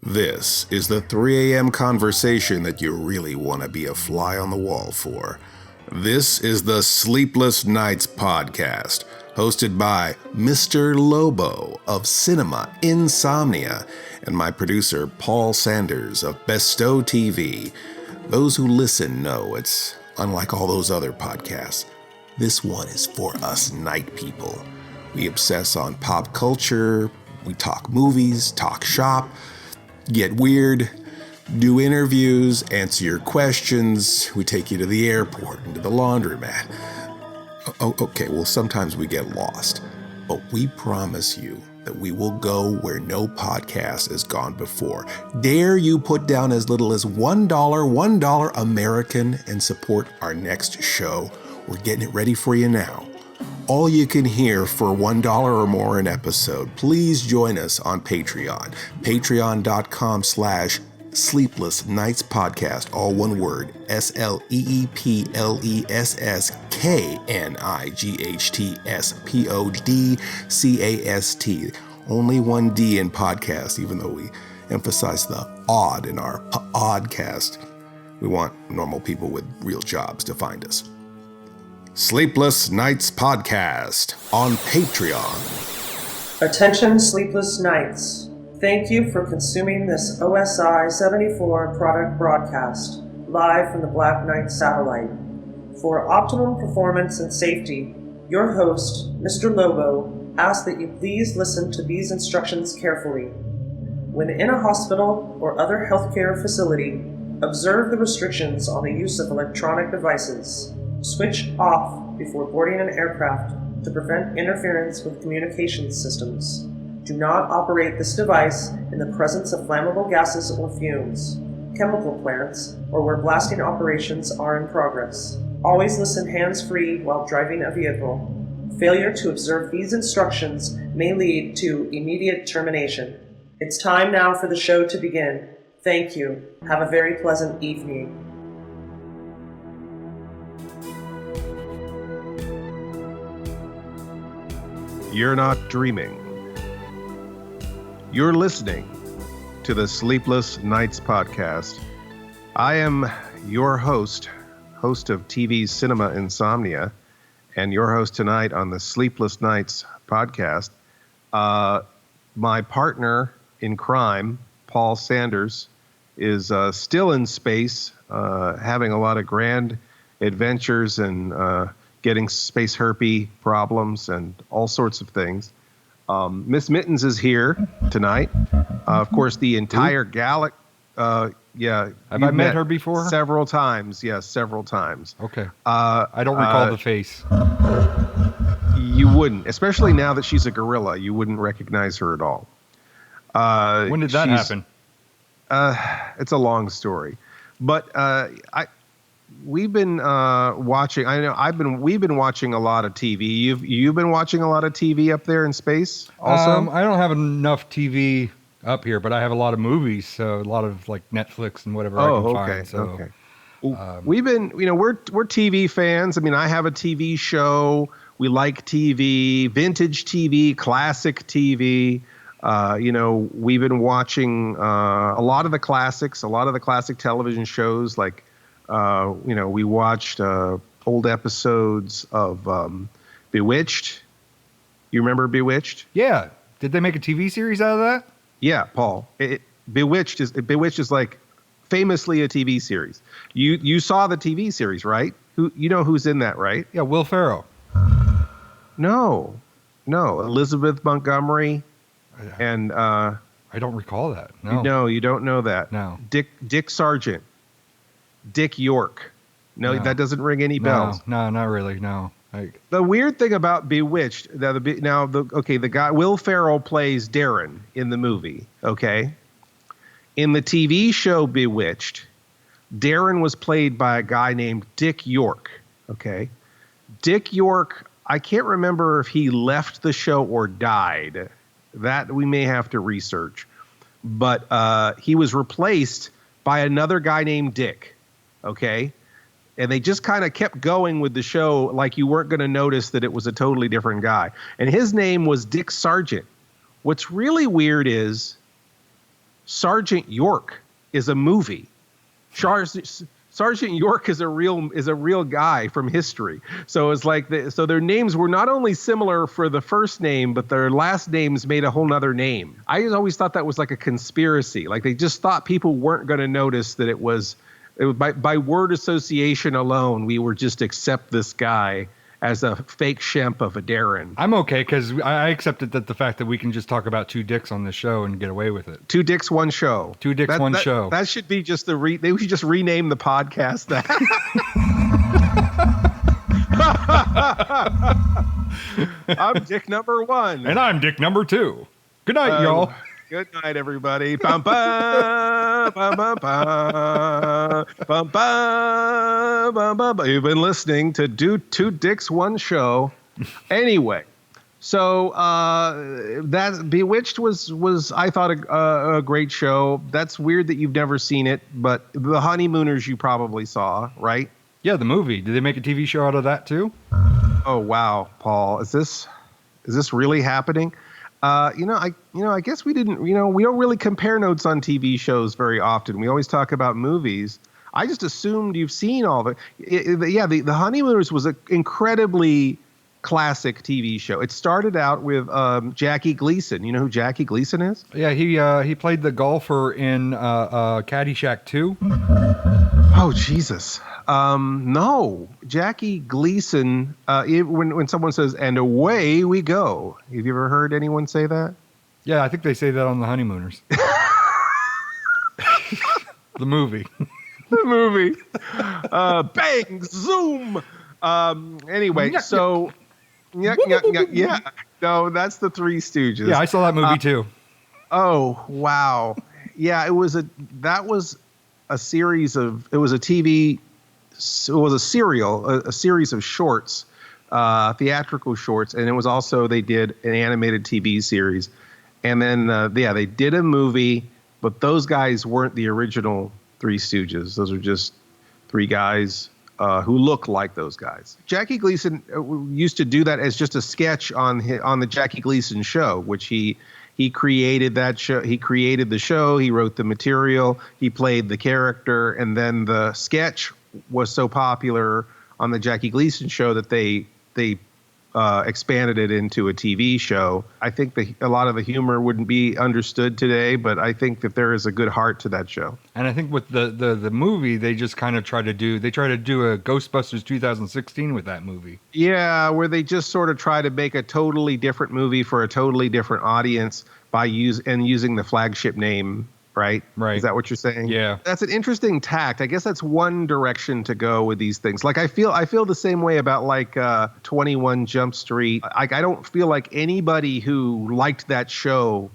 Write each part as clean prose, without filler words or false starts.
This is the 3 a.m. conversation that you really want to be a fly on the wall for. This is the Sleepless Knights podcast, hosted by Mr. Lobo of Cinema Insomnia and my producer Paul Sanders of BESTOW TV. Those who listen know it's unlike all those other podcasts. This one is for us night people. We obsess on pop culture, we talk movies, talk shop, get weird, do interviews, answer your questions. We take you to the airport and to the laundromat. Okay, well, sometimes we get lost, but we promise you that we will go where no podcast has gone before. Dare you put down as little as $1 American and support our next show. We're getting it ready for you now. All you can hear for $1 or more an episode. Please join us on Patreon. Patreon.com/Sleepless Knights Podcast. All one word. SLEEPLESS KNIGHTS Only one D in podcast, even though we emphasize the odd in our pODDcast. We want normal people with real jobs to find us. Sleepless Knights Podcast on Patreon. Attention Sleepless Knights. Thank you for consuming this OSI 74 product broadcast, live from the Black Knight satellite. For optimum performance and safety, your host, Mr. Lobo, asks that you please listen to these instructions carefully. When in a hospital or other healthcare facility, observe the restrictions on the use of electronic devices. Switch off before boarding an aircraft to prevent interference with communications systems. Do not operate this device in the presence of flammable gases or fumes, chemical plants, or where blasting operations are in progress. Always listen hands-free while driving a vehicle. Failure to observe these instructions may lead to immediate termination. It's time now for the show to begin. Thank you. Have a very pleasant evening. You're not dreaming. You're listening to the Sleepless Knights podcast. I am your host of TV's Cinema Insomnia, and your host tonight on the Sleepless Knights podcast. My partner in crime, Paul Sanders, is still in space, having a lot of grand adventures and getting space herpy problems and all sorts of things. Miss Mittens is here tonight. Of course, the entire galaxy. Yeah. Have I met her before? Several times. Yes, several times. Okay. I don't recall the face. You wouldn't, especially now that she's a gorilla. You wouldn't recognize her at all. When did that happen? It's a long story, but we've been watching. We've been watching a lot of TV. You've been watching a lot of TV up there in space also? I don't have enough TV up here, but I have a lot of movies, so a lot of like Netflix and whatever I can find. So, okay. We've been, we're TV fans. I mean, I have a TV show. We like TV, vintage TV, classic TV. We've been watching a lot of the classics, a lot of the classic television shows like. We watched old episodes of Bewitched. You remember Bewitched? Yeah. Did they make a TV series out of that? Yeah, Paul. Bewitched is like famously a TV series. You saw the TV series, right? Who's in that, right? Yeah, Will Ferrell. No, Elizabeth Montgomery, and I don't recall that. No. No, you don't know that. No. Dick Sargent. Dick York. No, that doesn't ring any bells. No, not really. No. The weird thing about Bewitched, the guy Will Ferrell plays Darren in the movie. Okay, in the TV show Bewitched, Darren was played by a guy named Dick York. Okay, Dick York. I can't remember if he left the show or died. That we may have to research, but he was replaced by another guy named Dick. Okay. And they just kind of kept going with the show like you weren't going to notice that it was a totally different guy. And his name was Dick Sargent. What's really weird is Sergeant York is a movie. Sergeant York is a real guy from history. So it's like so their names were not only similar for the first name, but their last names made a whole nother name. I always thought that was like a conspiracy. Like they just thought people weren't going to notice that it was by word association alone. We were just accept this guy as a fake Shemp of a Darren. I'm okay because I accepted that the fact that we can just talk about two dicks on the show and get away with it. Two dicks, one show. Two dicks, one show. That should be just they should just rename the podcast that. I'm dick number 1. And I'm dick number 2. Good night, y'all. Good night, everybody. Bum, bum, bum, bum, bum, bum, bum, bum. You've been listening to Two Dicks, One Show. Anyway, so that Bewitched was I thought a great show. That's weird that you've never seen it, but The Honeymooners you probably saw, right? Yeah, the movie. Did they make a TV show out of that too? Oh wow, Paul, is this really happening? I guess we didn't, we don't really compare notes on TV shows very often. We always talk about movies. I just assumed you've seen all of it. The Honeymooners was an incredibly classic TV show. It started out with Jackie Gleason. You know who Jackie Gleason is? Yeah, he played the golfer in Caddyshack 2. Oh, Jesus. No, Jackie Gleason, when someone says, and away we go. Have you ever heard anyone say that? Yeah, I think they say that on The Honeymooners. The movie. The movie. Bang, zoom. Anyway, so, yeah. No, that's the Three Stooges. Yeah, I saw that movie too. Oh, wow. Yeah, it was a series of a series of shorts, theatrical shorts, and it was also they did an animated TV series, and then they did a movie, but those guys weren't the original Three Stooges. Those are just three guys who look like those guys. Jackie Gleason used to do that as just a sketch on the Jackie Gleason show, which he created that show. He created the show. He wrote the material. He played the character. And then the sketch was so popular on the Jackie Gleason show that they expanded it into a TV show. I think a lot of the humor wouldn't be understood today, but I think that there is a good heart to that show. And I think with the movie, they just kind of try to do a Ghostbusters 2016 with that movie. Yeah, where they just sort of try to make a totally different movie for a totally different audience by using the flagship name. Right. Is that what you're saying? Yeah. That's an interesting tact. I guess that's one direction to go with these things. Like I feel the same way about like 21 Jump Street. I don't feel like anybody who liked that show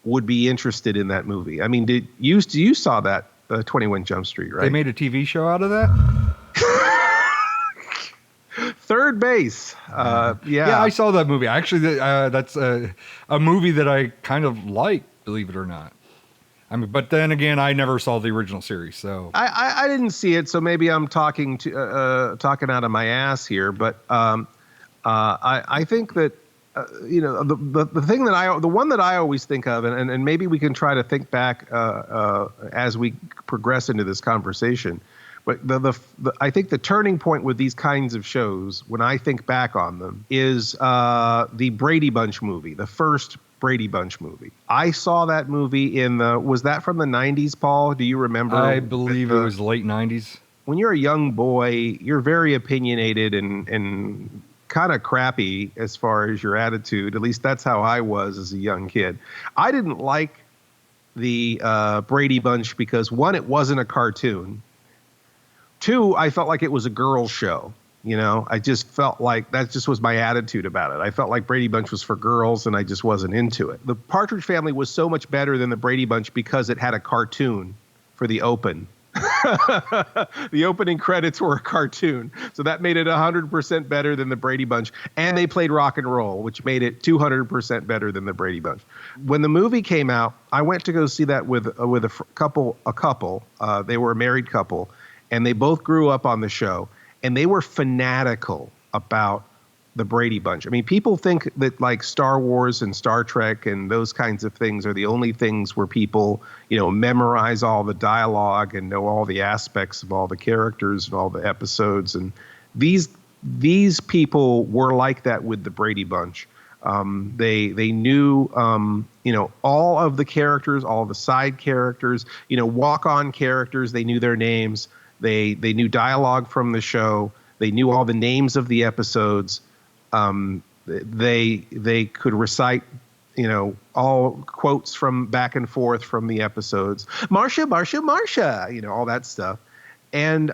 would be interested in that movie. I mean, you saw that 21 Jump Street, right? They made a TV show out of that? Third Base. Yeah, I saw that movie. Actually, that's a movie that I kind of like, believe it or not. I mean, but then again, I never saw the original series, so I didn't see it. So maybe I'm talking out of my ass here. But I think that the thing that the one that I always think of, and maybe we can try to think back as we progress into this conversation. But I think the turning point with these kinds of shows, when I think back on them, is the Brady Bunch movie, the first Brady Bunch movie. I saw that movie was that from the 90s, Paul? Do you remember? I believe it was late 90s. When you're a young boy, you're very opinionated and kind of crappy as far as your attitude. At least that's how I was as a young kid. I didn't like the Brady Bunch because, one, it wasn't a cartoon. Two, I felt like it was a girls' show. I just felt like that just was my attitude about it. I felt like Brady Bunch was for girls, and I just wasn't into it. The Partridge Family was so much better than the Brady Bunch because it had a cartoon for the open. The opening credits were a cartoon, so that made it 100% better than the Brady Bunch. And they played rock and roll, which made it 200% better than the Brady Bunch. When the movie came out, I went to go see that with a couple. They were a married couple, and they both grew up on the show. And they were fanatical about the Brady Bunch. I mean, people think that like Star Wars and Star Trek and those kinds of things are the only things where people, memorize all the dialogue and know all the aspects of all the characters and all the episodes. And these people were like that with the Brady Bunch. They knew, all of the characters, all the side characters, walk-on characters. They knew their names. They knew dialogue from the show. They knew all the names of the episodes. They could recite, all quotes from back and forth from the episodes. Marcia, Marcia, Marcia, all that stuff. And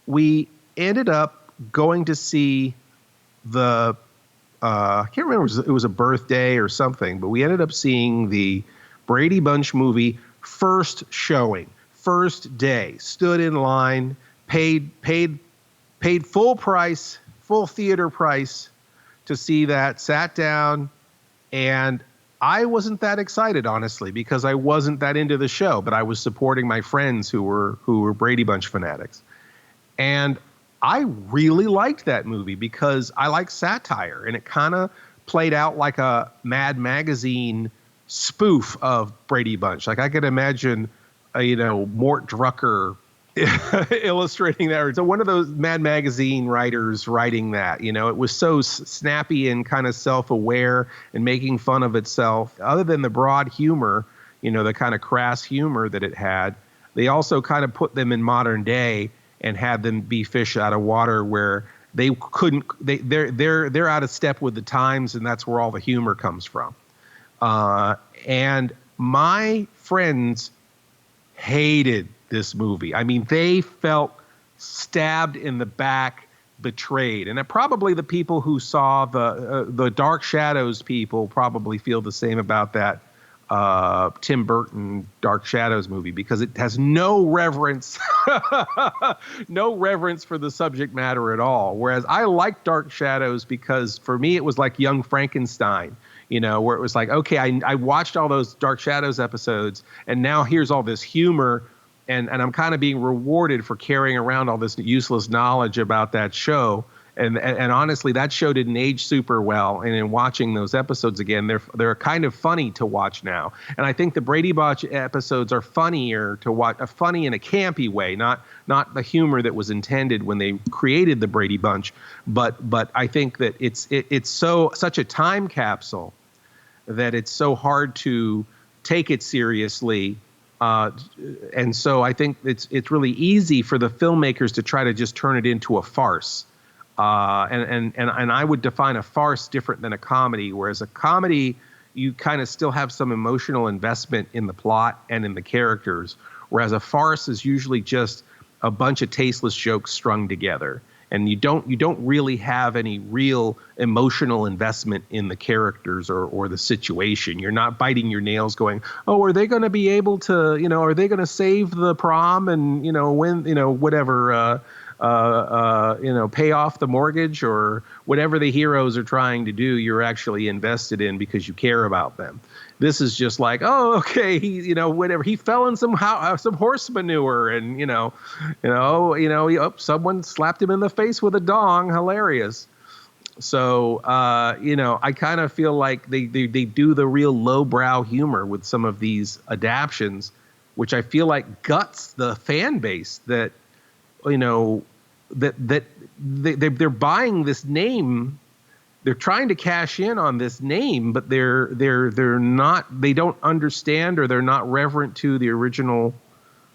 we ended up going to see the I can't remember, it was a birthday or something, but we ended up seeing the Brady Bunch movie first showing, first day, stood in line, paid full price, full theater price to see that, sat down, and I wasn't that excited, honestly, because I wasn't that into the show, but I was supporting my friends who were Brady Bunch fanatics. And I really liked that movie because I like satire, and it kind of played out like a Mad Magazine spoof of Brady Bunch. Like I could imagine, Mort Drucker illustrating that. So one of those Mad Magazine writers writing that, it was so snappy and kind of self-aware and making fun of itself. Other than the broad humor, the kind of crass humor that it had, they also kind of put them in modern day and had them be fish out of water where they couldn't, they're out of step with the times, and that's where all the humor comes from. And my friends hated this movie. I mean, they felt stabbed in the back, betrayed. And probably the people who saw the Dark Shadows people probably feel the same about that Tim Burton Dark Shadows movie, because it has no reverence, no reverence for the subject matter at all. Whereas I like Dark Shadows because for me, it was like Young Frankenstein, where it was like, okay, I watched all those Dark Shadows episodes and now here's all this humor. And I'm kind of being rewarded for carrying around all this useless knowledge about that show. And honestly, that show didn't age super well. And in watching those episodes again, they're kind of funny to watch now. And I think the Brady Bunch episodes are funnier to watch, funny in a campy way, not the humor that was intended when they created the Brady Bunch. But I think that it's such a time capsule that it's so hard to take it seriously. And so I think it's really easy for the filmmakers to try to just turn it into a farce. And I would define a farce different than a comedy, whereas a comedy, you kind of still have some emotional investment in the plot and in the characters, whereas a farce is usually just a bunch of tasteless jokes strung together. And you don't really have any real emotional investment in the characters or the situation. You're not biting your nails going, oh, are they going to be able to, are they going to save the prom and, when, whatever, pay off the mortgage or whatever the heroes are trying to do, you're actually invested in because you care about them. This is just like, oh, okay, whatever. He fell in some horse manure, and someone slapped him in the face with a dong. Hilarious. So, I kind of feel like they do the real lowbrow humor with some of these adaptions, which I feel like guts the fan base that, that they're buying this name. They're trying to cash in on this name, but they're not. They don't understand, or they're not reverent to the original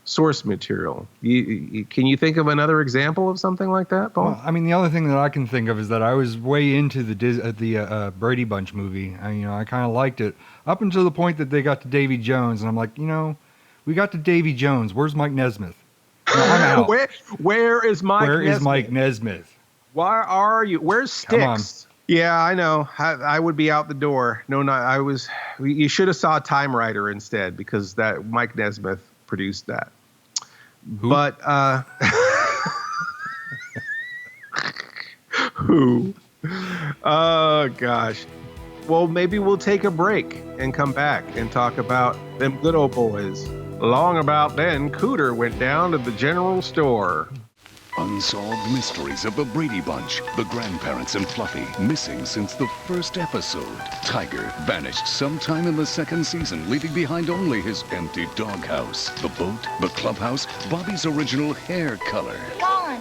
source material. Can you think of another example of something like that, Paul? Well, I mean, the other thing that I can think of is that I was way into the Brady Bunch movie. I kind of liked it up until the point that they got to Davy Jones, and I'm like, we got to Davy Jones. Where's Mike Nesmith? I'm out. Where is Mike? Where Nesmith? is Mike Nesmith? Why are you? Where's Styx? Yeah, I know. I would be out the door. No, I was. You should have saw Time Rider instead, because that Mike Nesmith produced that. Who? But who? Oh gosh. Well, maybe we'll take a break and come back and talk about them good old boys. Long about then, Cooter went down to the general store. Unsolved mysteries of the Brady Bunch. The grandparents and Fluffy missing since the first episode. Tiger vanished sometime in the second season, leaving behind only his empty doghouse. The boat, the clubhouse, Bobby's original hair color. Gone.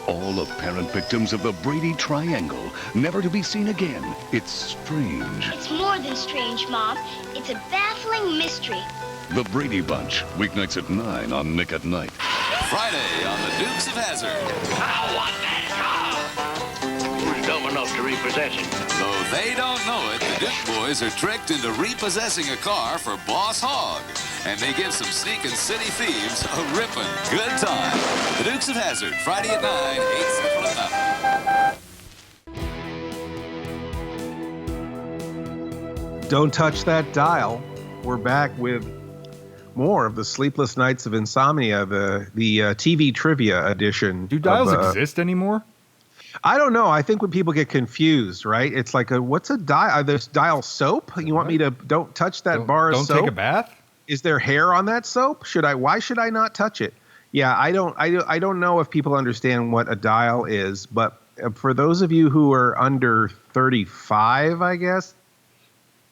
All apparent victims of the Brady Triangle, never to be seen again. It's strange. It's more than strange, Mom. It's a baffling mystery. The Brady Bunch, weeknights at 9 on Nick at Night. Friday on the Dukes of Hazzard. I want that car. Who's dumb enough to repossess it? Though they don't know it, the Duke boys are tricked into repossessing a car for Boss Hogg. And they give some sneaking city thieves a ripping good time. The Dukes of Hazzard, Friday at 9, 8 Central and up. Don't touch that dial. We're back with more of the Sleepless Nights of Insomnia, the TV trivia edition. Do dials exist anymore? I don't know. I think when people get confused, right? It's like, what's a dial? There's dial soap? You want me to don't touch that bar of soap? Don't take a bath? Is there hair on that soap? Why should I not touch it? Yeah, I don't know if people understand what a dial is, but for those of you who are under 35, I guess,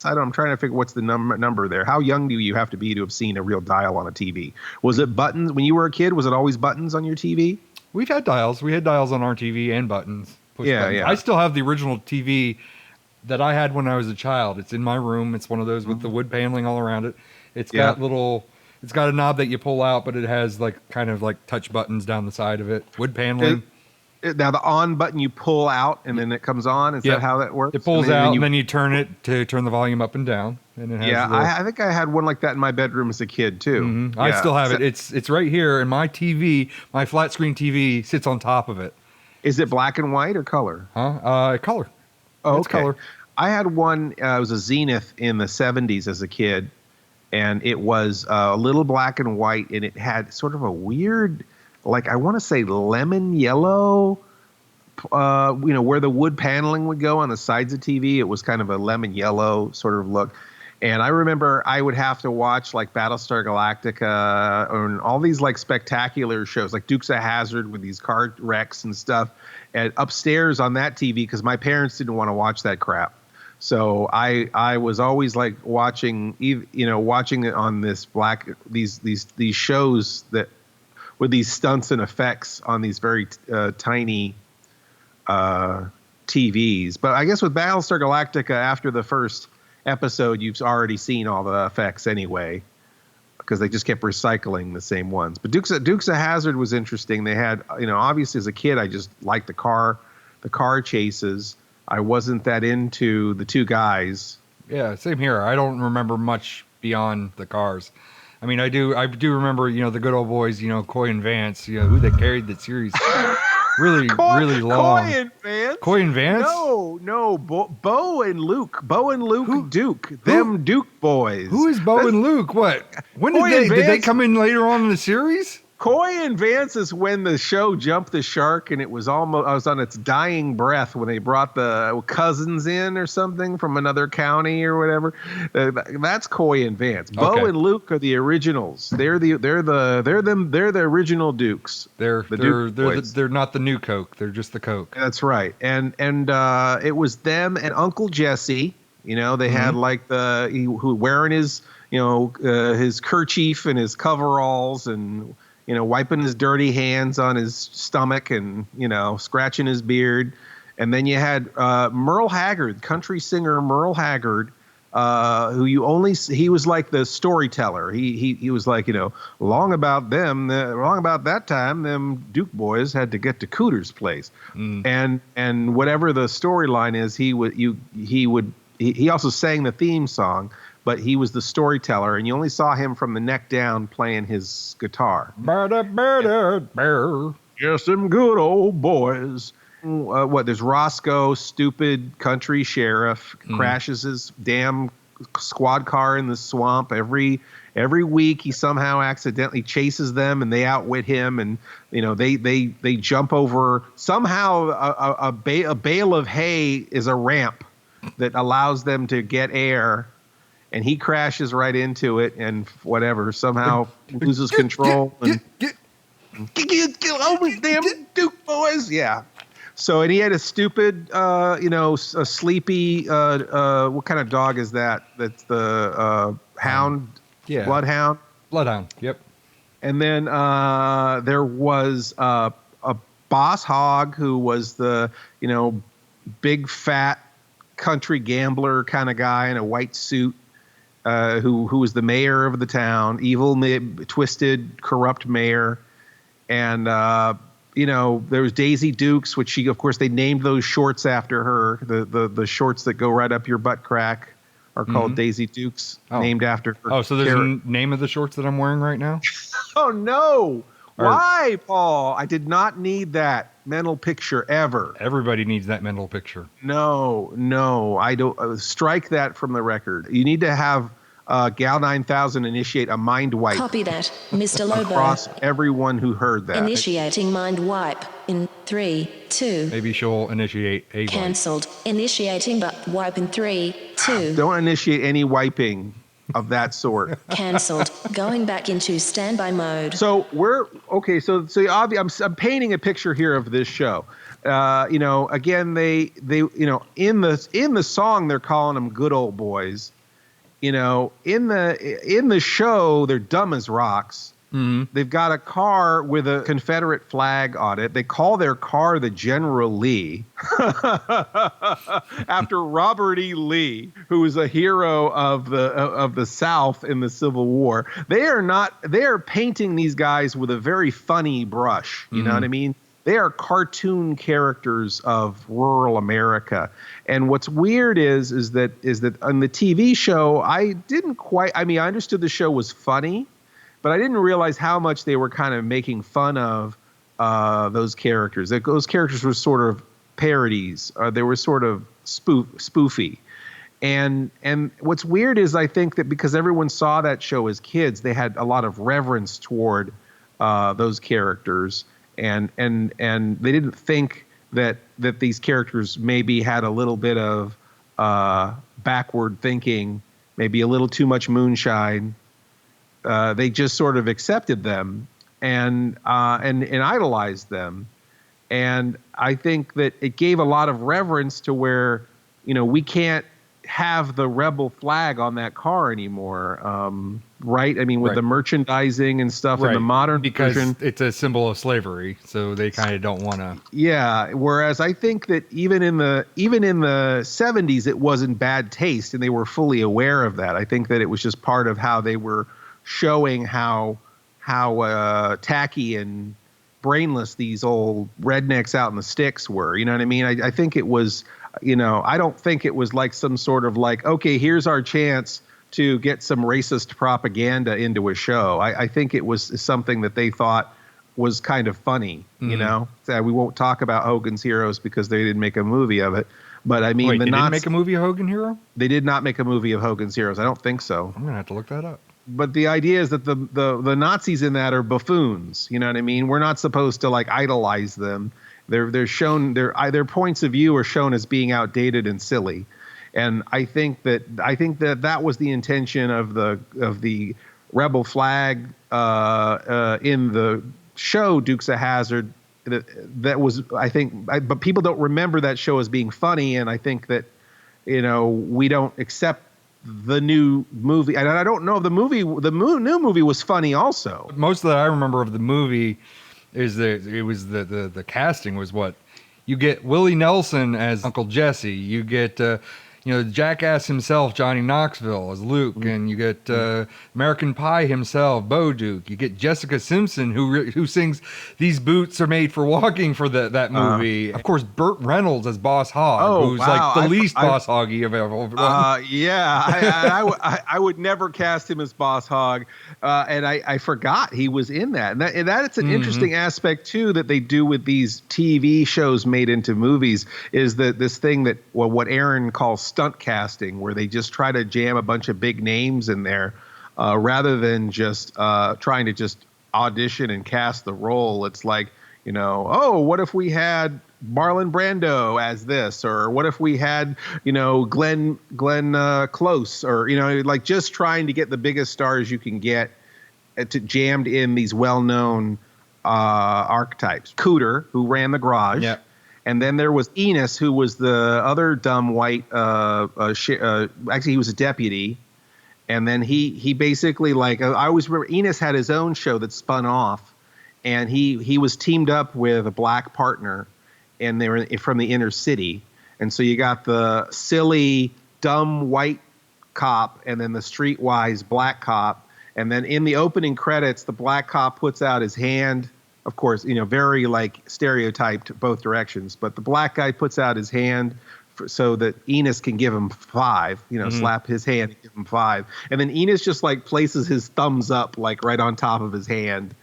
I'm trying to figure what's the number there. How young do you have to be to have seen a real dial on a TV? Was it buttons when you were a kid? Was it always buttons on your TV? We've had dials. We had dials on our TV and buttons. Yeah. I still have the original TV that I had when I was a child. It's in my room. It's one of those with the wood paneling all around it. It's got it's got a knob that you pull out, but it has kind of touch buttons down the side of it. Wood paneling. Now the on button you pull out and then it comes on. Is that how that works? It pulls out and then you turn it to turn the volume up and down. And it has I think I had one like that in my bedroom as a kid too. Mm-hmm. I still have it. It's right here, and my TV, my flat screen TV, sits on top of it. Is it black and white or color? Color. Oh, it's color. I had one. It was a Zenith in the 70s as a kid, and it was a little black and white, and it had sort of a weird, I want to say lemon yellow, where the wood paneling would go on the sides of TV. It was kind of a lemon yellow sort of look. And I remember I would have to watch Battlestar Galactica and all these spectacular shows like Dukes of Hazzard with these car wrecks and stuff and upstairs on that TV because my parents didn't want to watch that crap. So I was always watching it on this these shows that with these stunts and effects on these very tiny TVs. But I guess with Battlestar Galactica, after the first episode, you've already seen all the effects anyway because they just kept recycling the same ones. But Dukes of Hazzard was interesting. They had, obviously as a kid, I just liked the car chases. I wasn't that into the two guys. Yeah, same here. I don't remember much beyond the cars. I mean, I do remember, the good old boys, Coy and Vance, who they carried the series really long. Coy and Vance? Coy and Vance? No, Bo and Luke. Bo and Luke Duke. Them Duke boys. Who is Bo and Luke? What? When did they come in later on in the series? Coy and Vance is when the show jumped the shark and it was I was on its dying breath when they brought the cousins in or something from another county or whatever. That's Coy and Vance. Okay. Bo and Luke are the originals. They're the original Dukes. They're not the new Coke. They're just the Coke. That's right. And it was them and Uncle Jesse. They had who wearing his his kerchief and his coveralls and wiping his dirty hands on his stomach and, scratching his beard. And then you had Merle Haggard, country singer Merle Haggard, who he was like the storyteller. He was long about that time, them Duke boys had to get to Cooter's place. And whatever the storyline is, he also sang the theme song. But he was the storyteller, and you only saw him from the neck down playing his guitar. Yes, them good old boys. There's Roscoe, stupid country sheriff, crashes his damn squad car in the swamp. Every week he somehow accidentally chases them, and they outwit him, and they jump over. Somehow a bale of hay is a ramp that allows them to get air. And he crashes right into it and whatever, somehow loses control. Get over damn Duke boys. Yeah. So, and he had a stupid, a sleepy, what kind of dog is that? That's the hound? Yeah. Bloodhound? Bloodhound, yep. And then there was a boss hog who was the, big fat country gambler kind of guy in a white suit, who was the mayor of the town, evil, twisted, corrupt mayor. And, there was Daisy Dukes, which she, of course, they named those shorts after her. The shorts that go right up your butt crack are called Daisy Dukes, named after her. Oh, so there's a name of the shorts that I'm wearing right now? Oh, no. Why, Paul? I did not need that mental picture ever. Everybody needs that mental picture. No. I don't. Strike that from the record. You need to have Gal-9000 initiate a mind wipe. Copy that, Mr. Lobo. Across everyone who heard that. Initiating mind wipe in 3, 2. Maybe she'll initiate a wipe. Cancelled. Initiating but wipe in 3, 2. Don't initiate any wiping of that sort. Cancelled. Going back into standby mode. So we're okay. So I'm painting a picture here of this show. Again, they in the song they're calling them good old boys. In the show they're dumb as rocks. Mm-hmm. They've got a car with a Confederate flag on it. They call their car the General Lee after Robert E. Lee, who was a hero of the South in the Civil War. They are painting these guys with a very funny brush. You know what I mean? They are cartoon characters of rural America. And what's weird is that on the TV show, I understood the show was funny, but I didn't realize how much they were kind of making fun of those characters. Those characters were sort of parodies. They were sort of spoofy. And what's weird is I think that because everyone saw that show as kids, they had a lot of reverence toward those characters. And they didn't think that these characters maybe had a little bit of backward thinking, maybe a little too much moonshine. They just sort of accepted them and idolized them. And I think that it gave a lot of reverence to where, we can't have the rebel flag on that car anymore. Right? I mean, with the merchandising and stuff in the modern version. Because it's a symbol of slavery, so they kind of don't want to. Yeah. Whereas I think that even in the 70s, it wasn't bad taste, and they were fully aware of that. I think that it was just part of how they were showing how tacky and brainless these old rednecks out in the sticks were. You know what I mean? I think it was, I don't think it was like some sort of like, okay, here's our chance to get some racist propaganda into a show. I think it was something that they thought was kind of funny, we won't talk about Hogan's Heroes because they didn't make a movie of it. But I mean, they didn't make a movie of Hogan Hero? They did not make a movie of Hogan's Heroes. I don't think so. I'm going to have to look that up. But the idea is that the Nazis in that are buffoons. You know what I mean? We're not supposed to like idolize them. They're shown their points of view are shown as being outdated and silly. And I think that was the intention of the rebel flag in the show Dukes of Hazzard. That was, I think, but people don't remember that show as being funny. And I think that we don't accept the new movie. And I don't know if the new movie was funny also. Most of that I remember of the movie is that it was the casting was what you get Willie Nelson as Uncle Jesse. You get Jackass himself, Johnny Knoxville as Luke, and you get American Pie himself, Bo Duke. You get Jessica Simpson who sings "These Boots Are Made for Walking" for that movie. Of course, Burt Reynolds as Boss Hogg, who's like the least Boss Hoggy of ever. I would never cast him as Boss Hogg, and I forgot he was in that. And that's an interesting aspect too that they do with these TV shows made into movies is that this thing that what Aaron calls stunt casting, where they just try to jam a bunch of big names in there rather than just trying to just audition and cast the role. It's like, what if we had Marlon Brando as this, or what if we had, Glenn Close, or, like just trying to get the biggest stars you can get jammed in these well-known archetypes. Cooter, who ran the garage. Yeah. And then there was Enos, who was the other dumb white. Actually, he was a deputy. And then he basically, like, I always remember Enos had his own show that spun off, and he was teamed up with a black partner, and they were from the inner city. And so you got the silly, dumb white cop, and then the streetwise black cop. And then in the opening credits, the black cop puts out his hand. Of course, very like stereotyped both directions. But the black guy puts out his hand so that Enos can give him 5, slap his hand and give him 5. And then Enos just like places his thumbs up like right on top of his hand,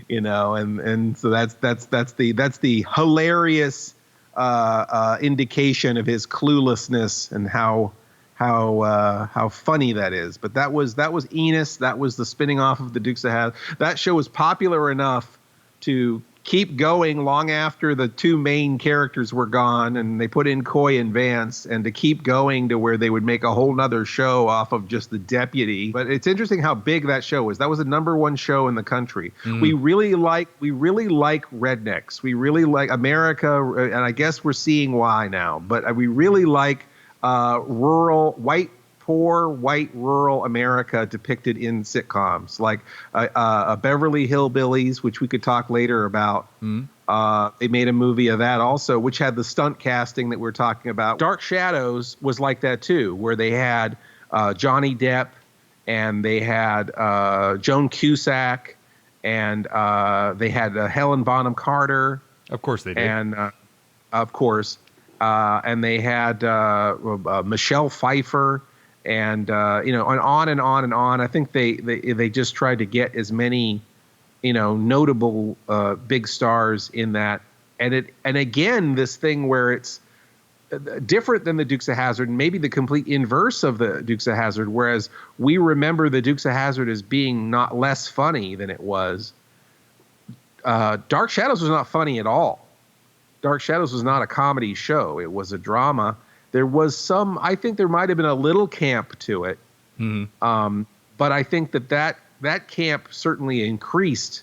and so that's the hilarious indication of his cluelessness and how funny that is. But that was Enos. That was the spinning off of the Dukes of Hazzard. That show was popular enough to keep going long after the 2 main characters were gone, and they put in Coy and Vance, and to keep going to where they would make a whole nother show off of just the deputy. But it's interesting how big that show was. That was the #1 show in the country. We really like rednecks. We really like America, and I guess we're seeing why now. But we really like poor white rural America depicted in sitcoms, like Beverly Hillbillies, which we could talk later about. They made a movie of that also, which had the stunt casting that we're talking about. Dark Shadows was like that too, where they had Johnny Depp, and they had Joan Cusack, and they had Helen Bonham Carter. Of course they did. And of course. And they had Michelle Pfeiffer. And and on and on and on. I think they just tried to get as many, notable big stars in that. And again, this thing where it's different than the Dukes of Hazzard, and maybe the complete inverse of the Dukes of Hazzard. Whereas we remember the Dukes of Hazzard as being not less funny than it was. Dark Shadows was not funny at all. Dark Shadows was not a comedy show. It was a drama. There was I think there might have been a little camp to it. But I think that camp certainly increased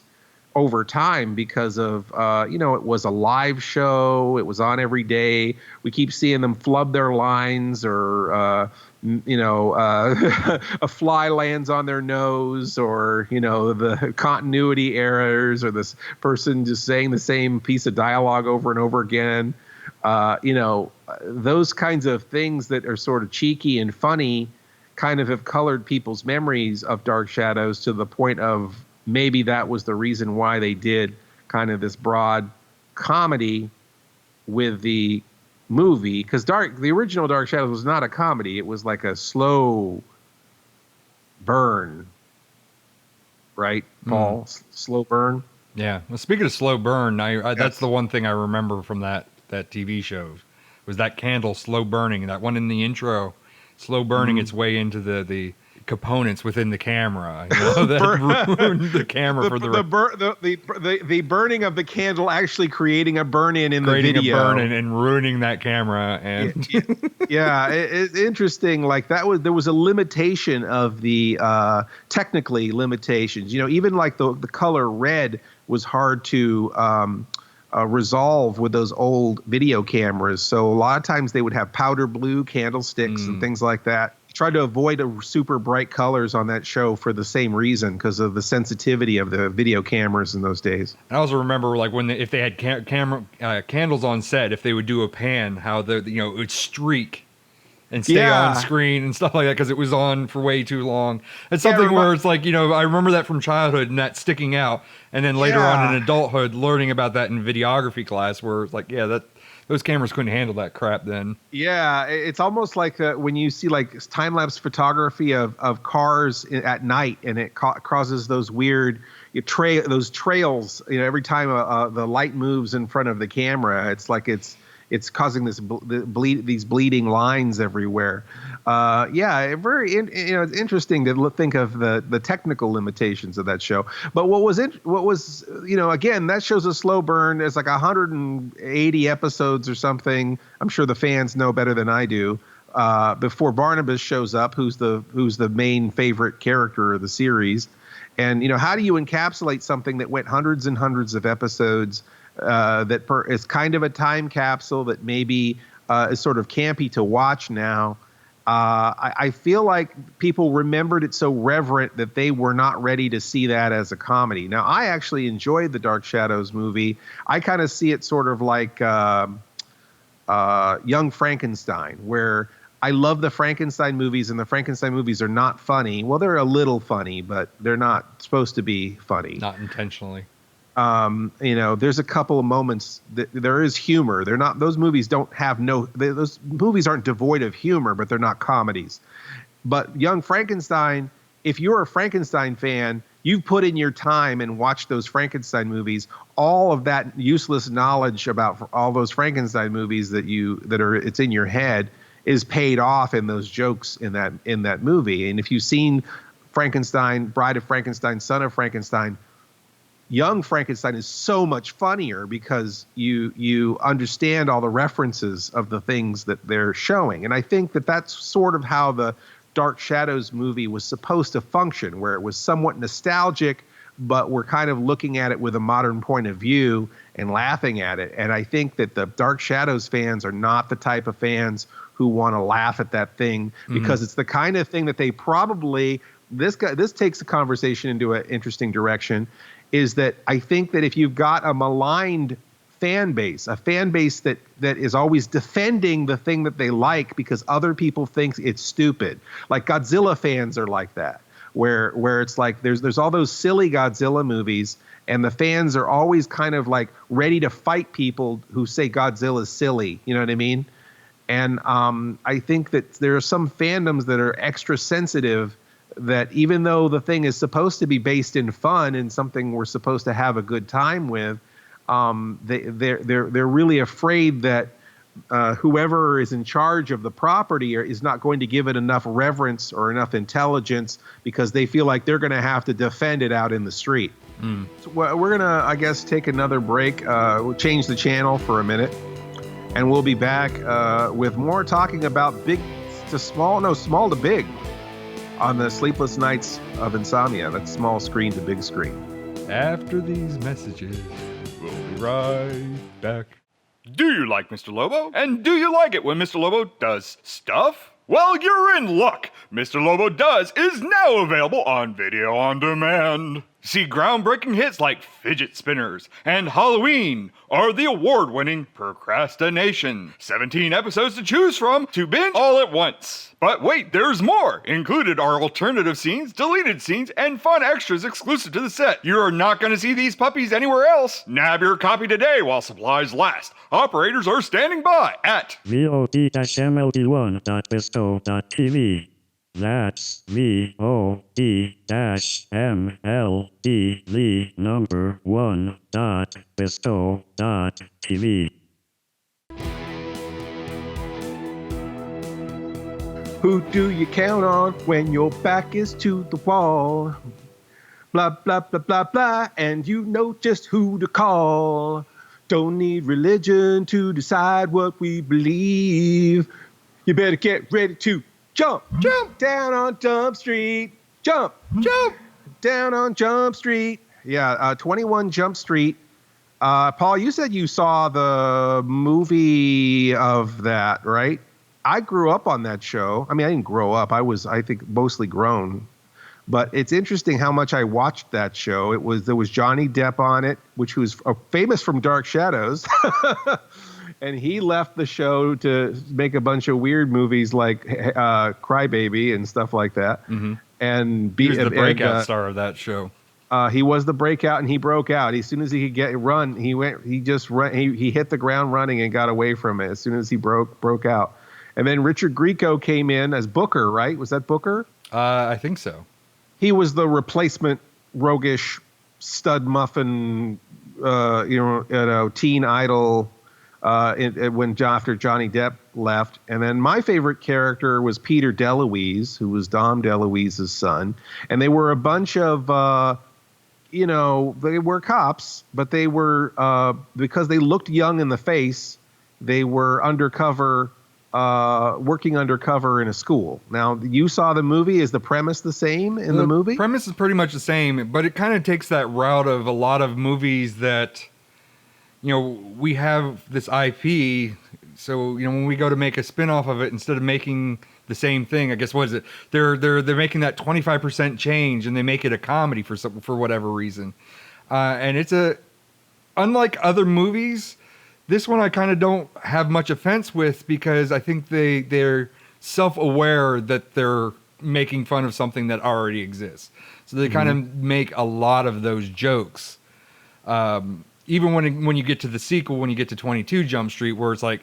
over time because of, it was a live show. It was on every day. We keep seeing them flub their lines, or, a fly lands on their nose, or, the continuity errors, or this person just saying the same piece of dialogue over and over again. Those kinds of things that are sort of cheeky and funny kind of have colored people's memories of Dark Shadows to the point of maybe that was the reason why they did kind of this broad comedy with the movie. Because the original Dark Shadows was not a comedy. It was like a slow burn, right, Paul? Slow burn? Yeah. Well, speaking of slow burn, that's the one thing I remember from that TV show, was that candle slow burning, that one in the intro, slow burning its way into the components within the camera. That ruined the camera for the burning of the candle actually creating a burn-in in the video. Creating a burn-in and ruining that camera. And it's interesting. Like there was a limitation of the technically limitations. Even like the color red was hard to resolve with those old video cameras. So a lot of times they would have powder blue candlesticks and things like that. Tried to avoid super bright colors on that show for the same reason, because of the sensitivity of the video cameras in those days. I also remember, like, if they had candles on set, if they would do a pan, how it would streak and stay on screen and stuff like that because it was on for way too long. It's something where it's like, I remember that from childhood and that sticking out. And then later on in adulthood, learning about that in videography class, where it's like, those cameras couldn't handle that crap then. Yeah, it's almost like when you see like time-lapse photography of cars at night, and it causes those weird those trails. Every time the light moves in front of the camera, it's like it's causing these bleeding lines everywhere. It's interesting to think of the technical limitations of that show. But what was again, that show's a slow burn. It's like 180 episodes or something. I'm sure the fans know better than I do. Before Barnabas shows up, who's the main favorite character of the series. And, how do you encapsulate something that went hundreds and hundreds of episodes is kind of a time capsule that maybe is sort of campy to watch now? I feel like people remembered it so reverent that they were not ready to see that as a comedy. Now, I actually enjoyed the Dark Shadows movie. I kind of see it sort of like Young Frankenstein, where I love the Frankenstein movies, and the Frankenstein movies are not funny. Well, they're a little funny, but they're not supposed to be funny. Not intentionally. There's a couple of moments that there is humor. They're not, those movies don't have those movies aren't devoid of humor, but they're not comedies. But Young Frankenstein, if you're a Frankenstein fan, you've put in your time and watched those Frankenstein movies. All of that useless knowledge about all those Frankenstein movies it's in your head is paid off in those jokes in that movie. And if you've seen Frankenstein, Bride of Frankenstein, Son of Frankenstein, Young Frankenstein is so much funnier because you understand all the references of the things that they're showing. And I think that that's sort of how the Dark Shadows movie was supposed to function, where it was somewhat nostalgic, but we're kind of looking at it with a modern point of view and laughing at it. And I think that the Dark Shadows fans are not the type of fans who want to laugh at that thing, because it's the kind of thing that they probably, this takes the conversation into an interesting direction, is that I think that if you've got a maligned fan base, a fan base that is always defending the thing that they like because other people think it's stupid, like Godzilla fans are like that, where it's like there's all those silly Godzilla movies, and the fans are always kind of like ready to fight people who say Godzilla is silly. You know what I mean? And I think that there are some fandoms that are extra sensitive, that even though the thing is supposed to be based in fun and something we're supposed to have a good time with, they're really afraid that whoever is in charge of the property is not going to give it enough reverence or enough intelligence, because they feel like they're going to have to defend it out in the street. So we're going to, I guess, take another break. We'll change the channel for a minute, and we'll be back with more talking about big to small, no, small to big, on the Sleepless Nights of Insomnia. That's small screen to big screen. After these messages, we'll be right back. Do you like Mr. Lobo? And do you like it when Mr. Lobo does stuff? Well, you're in luck. Mr. Lobo Does is now available on video on demand. See groundbreaking hits like Fidget Spinners and Halloween, or the award-winning Procrastination. 17 episodes to choose from to binge all at once. But wait, there's more! Included are alternative scenes, deleted scenes, and fun extras exclusive to the set. You're not going to see these puppies anywhere else. Nab your copy today while supplies last. Operators are standing by at VOD-MLD1.bestow.tv. That's VOD-1.bestow.tv. Who do you count on when your back is to the wall? Blah, blah, blah, blah, blah, and you know just who to call. Don't need religion to decide what we believe. You better get ready to jump, jump down on Jump Street. Jump, jump down on Jump Street. Yeah, 21 Jump Street. Paul, you said you saw the movie of that, right? I grew up on that show. I mean, I didn't grow up. I was, I think, mostly grown. But it's interesting how much I watched that show. There was Johnny Depp on it, which was famous from Dark Shadows. And he left the show to make a bunch of weird movies like Crybaby and stuff like that. Mm-hmm. And he was the breakout star of that show. He was the breakout, and he broke out. As soon as he could run, he hit the ground running and got away from it as soon as he broke out. And then Richard Grieco came in as Booker, right? Was that Booker? I think so. He was the replacement roguish stud muffin, teen idol after Johnny Depp left. And then my favorite character was Peter DeLuise, who was Dom DeLuise's son. And they were a bunch of, they were cops, but they were, because they looked young in the face, they were undercover working undercover in a school. Now, you saw the movie. Is the premise the same in the movie? The premise is pretty much the same, but it kind of takes that route of a lot of movies that, we have this IP. So, when we go to make a spin-off of it, instead of making the same thing, I guess, what is it? They're making that 25% change and they make it a comedy for whatever reason. And it's unlike other movies, this one I kind of don't have much offense with because I think they're self-aware that they're making fun of something that already exists. So they kind of make a lot of those jokes. Even when you get to the sequel, when you get to 22 Jump Street, where it's like,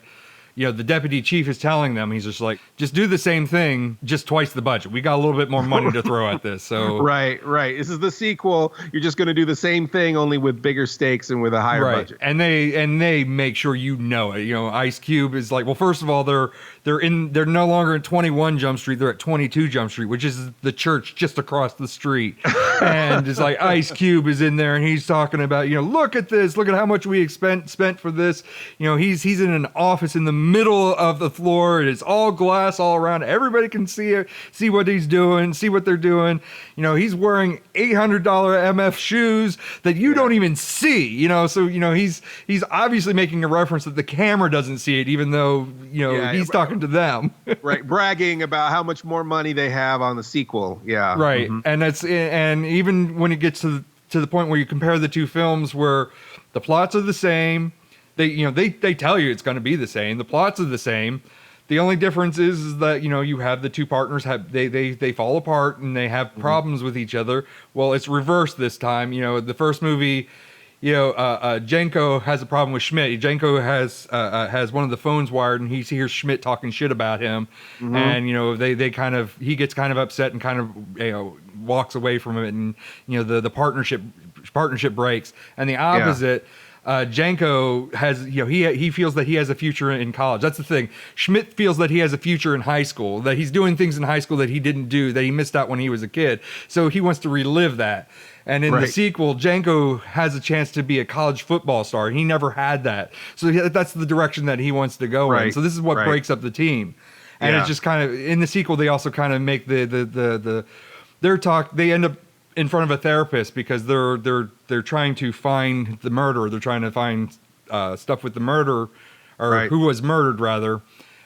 the deputy chief is telling them, he's just like, just do the same thing, just twice the budget. We got a little bit more money to throw at this. So Right. This is the sequel. You're just going to do the same thing, only with bigger stakes and with a higher budget. And they make sure it. Ice Cube is like, well, first of all, they're no longer at 21 Jump Street, they're at 22 Jump Street, which is the church just across the street. And it's like Ice Cube is in there and he's talking about, look at this, look at how much we spent for this. He's in an office in the middle of the floor. It's all glass all around. Everybody can see what he's doing, see what they're doing. He's wearing $800 MF shoes that you don't even see. So he's obviously making a reference that the camera doesn't see it, even though he's talking to them. Right, bragging about how much more money they have on the sequel. Yeah, right. And even when it gets to the point where you compare the two films, where the plots are the same. They tell you it's going to be the same. The plots are the same. The only difference is that, you have the two partners they fall apart and they have problems with each other. Well, it's reversed this time. The first movie, Jenko has a problem with Schmidt. Jenko has one of the phones wired and he hears Schmidt talking shit about him. And, he gets kind of upset and kind of, walks away from it. And, the partnership breaks. And the opposite, Jenko has, he feels that he has a future in college. That's the thing. Schmidt feels that he has a future in high school, that he's doing things in high school that he didn't do, that he missed out when he was a kid. So he wants to relive that. And in the sequel, Jenko has a chance to be a college football star. He never had that. So that's the direction that he wants to go in. So this is what breaks up the team. And it's just kind of, in the sequel, they also kind of make their talk, they end up in front of a therapist because they're trying to find the murderer. They're trying to find stuff with the murderer, or who was murdered rather.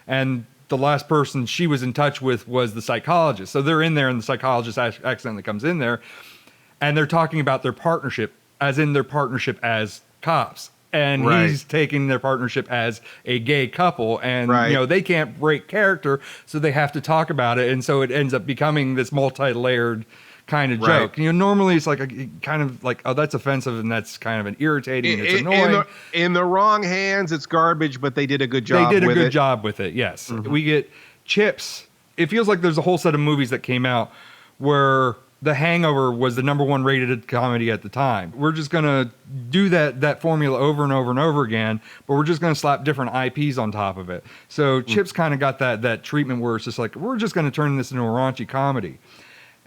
And the last person she was in touch with was the psychologist. So they're in there, and the psychologist accidentally comes in there, and they're talking about their partnership, as in their partnership as cops. And he's taking their partnership as a gay couple, and they can't break character, so they have to talk about it, and so it ends up becoming this multi-layered kind of joke. Normally it's like kind of like, oh, that's offensive and that's kind of an irritating. It's annoying. In the wrong hands, it's garbage, but they did a good job. They did a good job with it. Yes, we get Chips. It feels like there's a whole set of movies that came out where The Hangover was the #1 rated comedy at the time. We're just gonna do that formula over and over and over again, but we're just gonna slap different IPs on top of it. So Chips kind of got that treatment where it's just like, we're just gonna turn this into a raunchy comedy.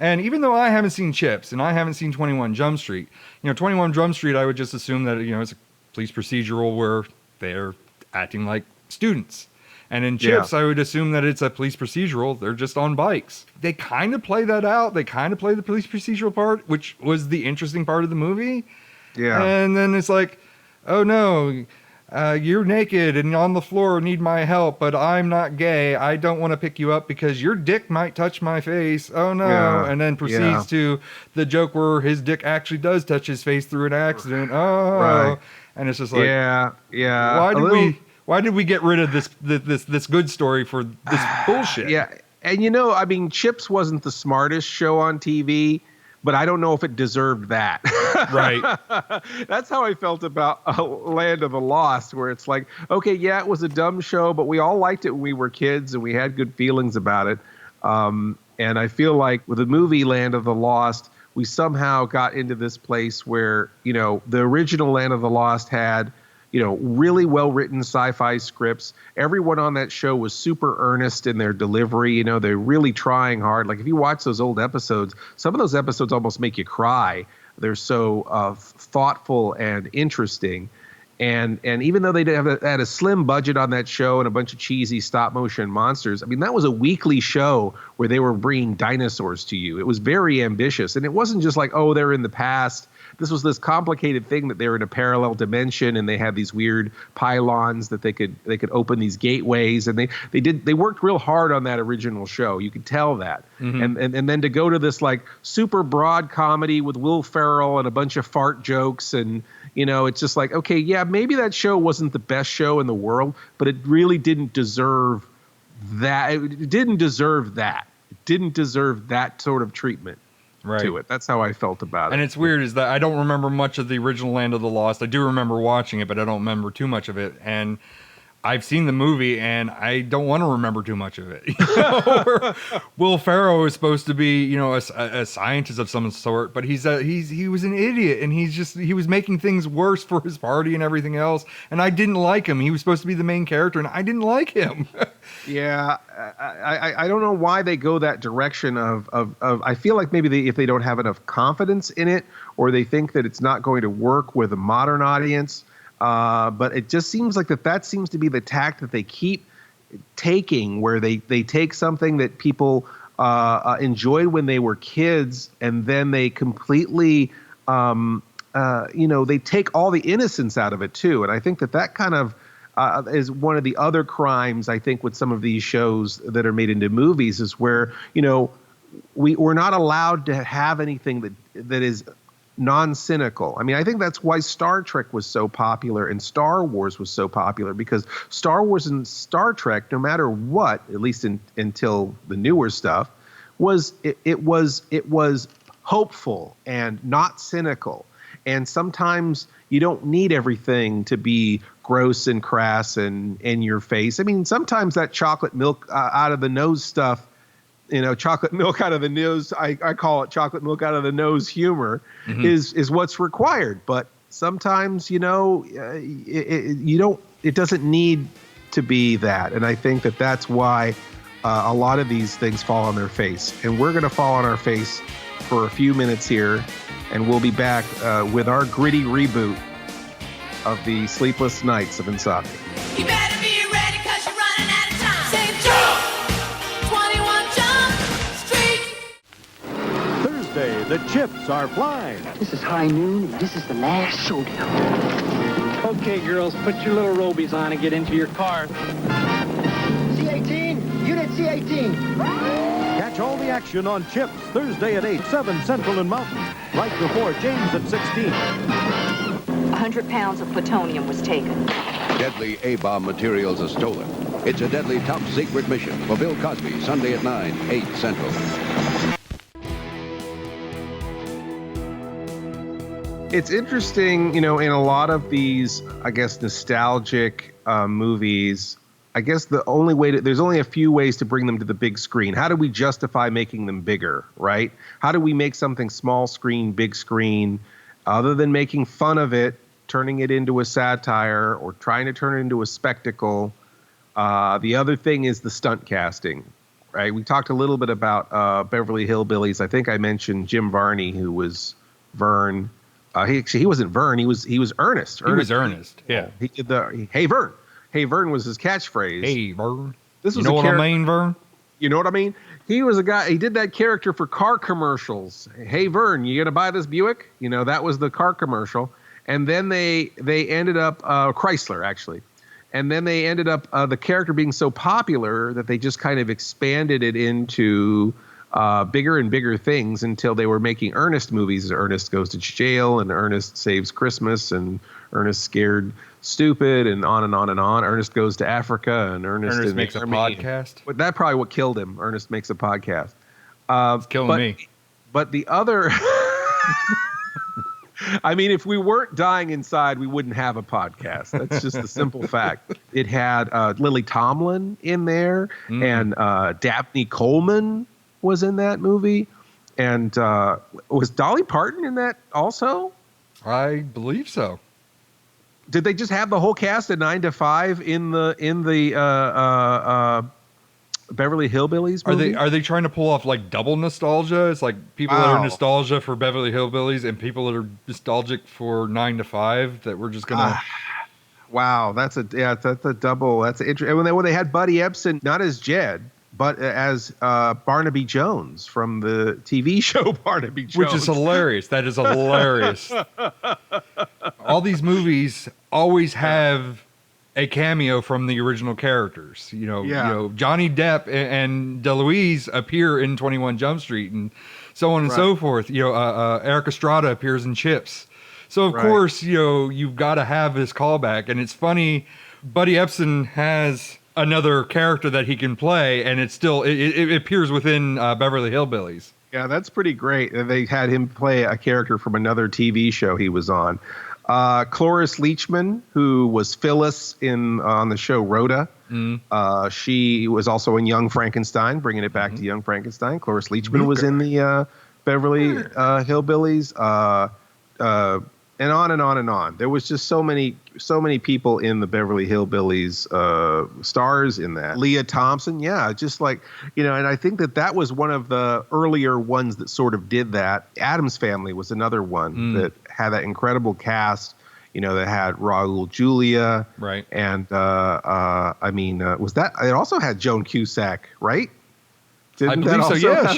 And even though I haven't seen Chips and I haven't seen 21 Jump Street, 21 Jump Street, I would just assume that, it's a police procedural where they're acting like students. And in Chips, I would assume that it's a police procedural. They're just on bikes. They kind of play that out. They kind of play the police procedural part, which was the interesting part of the movie. Yeah. And then it's like, oh no, you're naked and on the floor, need my help, but I'm not gay. I don't want to pick you up because your dick might touch my face. Oh no. Yeah. And then proceeds to the joke where his dick actually does touch his face through an accident. Oh. And it's just like, why did we get rid of this good story for this bullshit? Yeah. And Chips wasn't the smartest show on TV, but I don't know if it deserved that. Right. That's how I felt about Land of the Lost, where it's like, okay, yeah, it was a dumb show, but we all liked it when we were kids and we had good feelings about it. And I feel like with the movie Land of the Lost, we somehow got into this place where, the original Land of the Lost had, really well-written sci-fi scripts. Everyone on that show was super earnest in their delivery. They're really trying hard. Like if you watch those old episodes, some of those episodes almost make you cry. They're so thoughtful and interesting. And even though they had a slim budget on that show and a bunch of cheesy stop motion monsters, I mean, that was a weekly show where they were bringing dinosaurs to you. It was very ambitious. And it wasn't just like, oh, they're in the past. This was this complicated thing that they were in a parallel dimension and they had these weird pylons that they could open these gateways. And they worked real hard on that original show. You could tell that. Mm-hmm. And then to go to this like super broad comedy with Will Ferrell and a bunch of fart jokes and, you know, it's just like, okay, yeah, maybe that show wasn't the best show in the world, but it really didn't deserve that. It didn't deserve that. It didn't deserve that sort of treatment to it. That's how I felt about it. And it's weird is that I don't remember much of the original Land of the Lost. I do remember watching it, but I don't remember too much of it. And I've seen the movie, and I don't want to remember too much of it. You know? Will Ferrell is supposed to be, you know, a scientist of some sort, but he was an idiot, and he was making things worse for his party and everything else. And I didn't like him. He was supposed to be the main character, and I didn't like him. Yeah, I don't know why they go that direction of I feel like maybe if they don't have enough confidence in it, or they think that it's not going to work with a modern audience. But it just seems like that seems to be the tack that they keep taking, where they take something that people enjoyed when they were kids, and then they completely, they take all the innocence out of it too. And I think that kind of is one of the other crimes, I think, with some of these shows that are made into movies, is where, you know, we're not allowed to have anything that is non-cynical. I mean, I think that's why Star Trek was so popular and Star Wars was so popular, because Star Wars and Star Trek, no matter what, at least until the newer stuff, was hopeful and not cynical. And sometimes you don't need everything to be gross and crass and in your face. I mean, sometimes that chocolate milk out of the nose stuff, you know, chocolate milk out of the nose, I call it chocolate milk out of the nose humor, mm-hmm. is what's required. But sometimes, you know, it doesn't need to be that. And I think that's why a lot of these things fall on their face. And we're going to fall on our face for a few minutes here, and we'll be back with our gritty reboot of the Sleepless Nights of Insomnia. You better be ready, 'cause you're running out of time. Say jump! 21 Jump Street! Thursday, the chips are flying. This is high noon, and this is the last showdown. Okay, girls, put your little robies on and get into your car. C-18, Unit C-18. Catch all the action on Chips, Thursday at 8, 7 Central and Mountain, right before James at 16. 100 pounds of plutonium was taken. Deadly A-bomb materials are stolen. It's a deadly top-secret mission for Bill Cosby, Sunday at 9, 8 Central. It's interesting, you know, in a lot of these, I guess, nostalgic movies, I guess there's only a few ways to bring them to the big screen. How do we justify making them bigger, right? How do we make something small screen, big screen, other than making fun of it, turning it into a satire, or trying to turn it into a spectacle? The other thing is the stunt casting, right? We talked a little bit about Beverly Hillbillies. I think I mentioned Jim Varney, who was Vern. He wasn't Vern. He was Ernest. He was Ernest. Yeah. He did the Hey Vern. Hey Vern was his catchphrase. Hey Vern. This was you know what I mean, Vern? You know what I mean? He was a guy. He did that character for car commercials. Hey Vern, you gonna buy this Buick? You know, that was the car commercial. And then they ended up Chrysler, actually. And then they ended up the character being so popular that they just kind of expanded it into bigger and bigger things until they were making Ernest movies. Ernest Goes to Jail, and Ernest Saves Christmas, and Ernest Scared Stupid, and on and on and on. Ernest Goes to Africa, and Ernest Makes a Podcast. But that probably what killed him. Ernest Makes a Podcast. It's killing me. But the other... I mean, if we weren't dying inside, we wouldn't have a podcast. That's just the simple fact. It had Lily Tomlin in there, and Dabney Coleman was in that movie. And was Dolly Parton in that also? I believe so. Did they just have the whole cast at 9 to 5 in the Beverly Hillbillies movie? Are they trying to pull off like double nostalgia? It's like people that are nostalgia for Beverly Hillbillies and people that are nostalgic for 9 to 5 that we're just gonna Wow, that's a double. That's interesting. When they had Buddy Ebsen, not as Jed, but as Barnaby Jones from the TV show Barnaby Jones. Which is hilarious. That is hilarious. All these movies always have a cameo from the original characters. You know, Johnny Depp and DeLuise appear in 21 Jump Street and so on and so forth. Eric Estrada appears in Chips. So, of course, you've got to have this callback. And it's funny, Buddy Ebsen has another character that he can play, and it appears within Beverly Hillbillies. Yeah, that's pretty great. They had him play a character from another TV show he was on. Cloris Leachman, who was Phyllis on the show Rhoda. She was also in Young Frankenstein, bringing it back to Young Frankenstein. Cloris Leachman was in the Beverly Hillbillies. And on and on and on. There was just so many people in the Beverly Hillbillies stars in that. Leah Thompson, just like, and I think that was one of the earlier ones that sort of did that. Addams Family was another one that had that incredible cast, that had Raul Julia. Right. And, was that, it also had Joan Cusack, right? I believe so, yeah.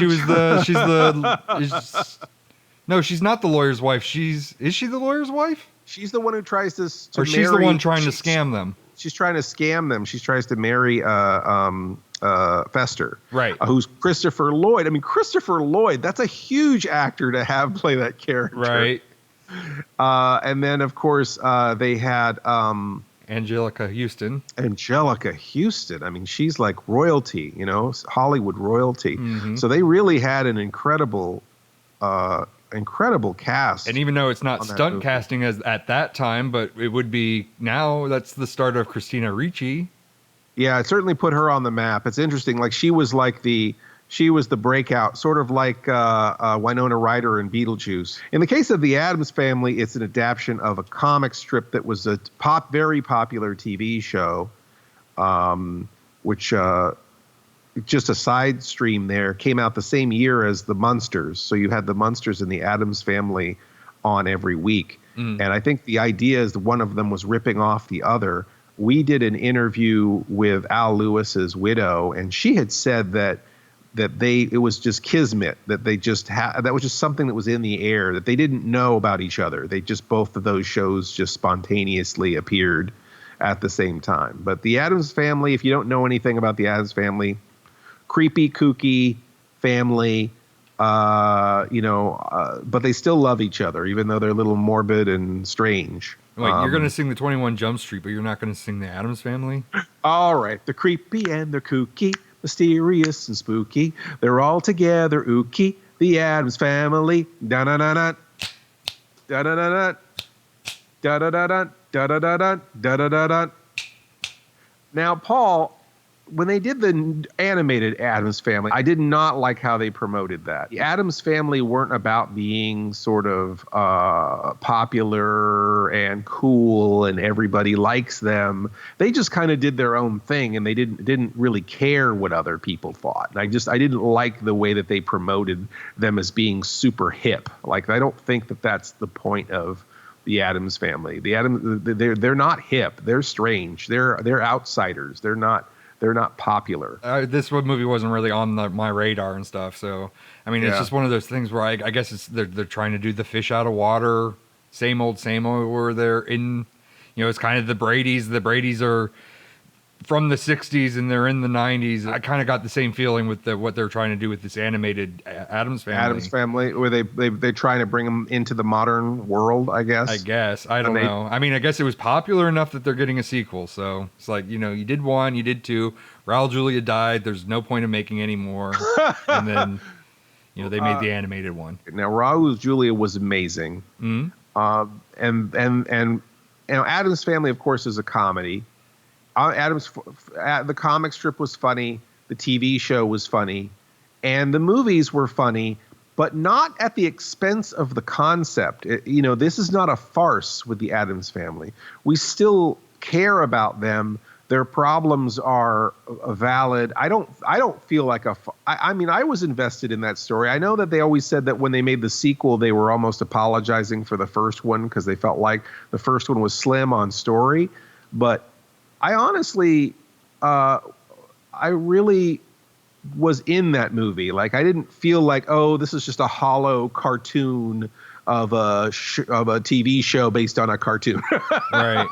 No, she's not the lawyer's wife. Is she the lawyer's wife? She's the one who tries to or she's the one trying to scam them. She's trying to scam them. She tries to marry Fester, right? Who's Christopher Lloyd. I mean, Christopher Lloyd. That's a huge actor to have play that character, right? And then, of course, they had Angelica Houston. Angelica Houston. I mean, she's like royalty, Hollywood royalty. So they really had an incredible cast. And even though it's not stunt casting as at that time, but it would be now, that's the start of Christina Ricci. Yeah, it certainly put her on the map. It's interesting. Like she was the breakout, sort of like Winona Ryder in Beetlejuice. In the case of the Addams Family, it's an adaptation of a comic strip that was a very popular TV show, which just a side stream there, came out the same year as the Munsters. So you had the Munsters and the Addams Family on every week. And I think the idea is one of them was ripping off the other. We did an interview with Al Lewis's widow, and she had said that it was just kismet, that they just that was just something that was in the air, that they didn't know about each other. They just, both of those shows just spontaneously appeared at the same time. But the Addams Family, if you don't know anything about the Addams Family, creepy, kooky family, but they still love each other, even though they're a little morbid and strange. Wait, you're going to sing the 21 Jump Street, but you're not going to sing the Addams Family? All right. They're creepy and they're kooky, mysterious and spooky. They're all together, ooky. The Addams Family. Da-da-da-da. Da-da-da-da. Da-da-da-da. Da-da-da-da. Da-da-da-da. Now, Paul, when they did the animated Addams Family, I did not like how they promoted that. The Addams Family weren't about being sort of popular and cool and everybody likes them. They just kind of did their own thing, and they didn't really care what other people thought. And I didn't like the way that they promoted them as being super hip. Like, I don't think that that's the point of the Addams Family. They're not hip. They're strange. They're outsiders. They're not popular. This movie wasn't really on my radar and stuff. So, I mean, it's just one of those things where I guess they're trying to do the fish out of water, same old, where they're in, it's kind of the Bradys. The Bradys are from the 60s and they're in the 90s. I kind of got the same feeling with what they're trying to do with this animated Addams Family. Addams Family, where they're trying to bring them into the modern world, I guess. I don't know. I mean, I guess it was popular enough that they're getting a sequel. So it's like, you did one, you did two. Raul Julia died. There's no point in making any more. And then, they made the animated one. Now, Raul Julia was amazing. And Addams Family, of course, is a comedy. The comic strip was funny, the TV show was funny, and the movies were funny, but not at the expense of the concept. This is not a farce with the Addams Family. We still care about them. Their problems are valid. I don't feel like I mean, I was invested in that story. I know that they always said that when they made the sequel, they were almost apologizing for the first one because they felt like the first one was slim on story. But I honestly, I really was in that movie. Like, I didn't feel like, oh, this is just a hollow cartoon of a TV show based on a cartoon. Right.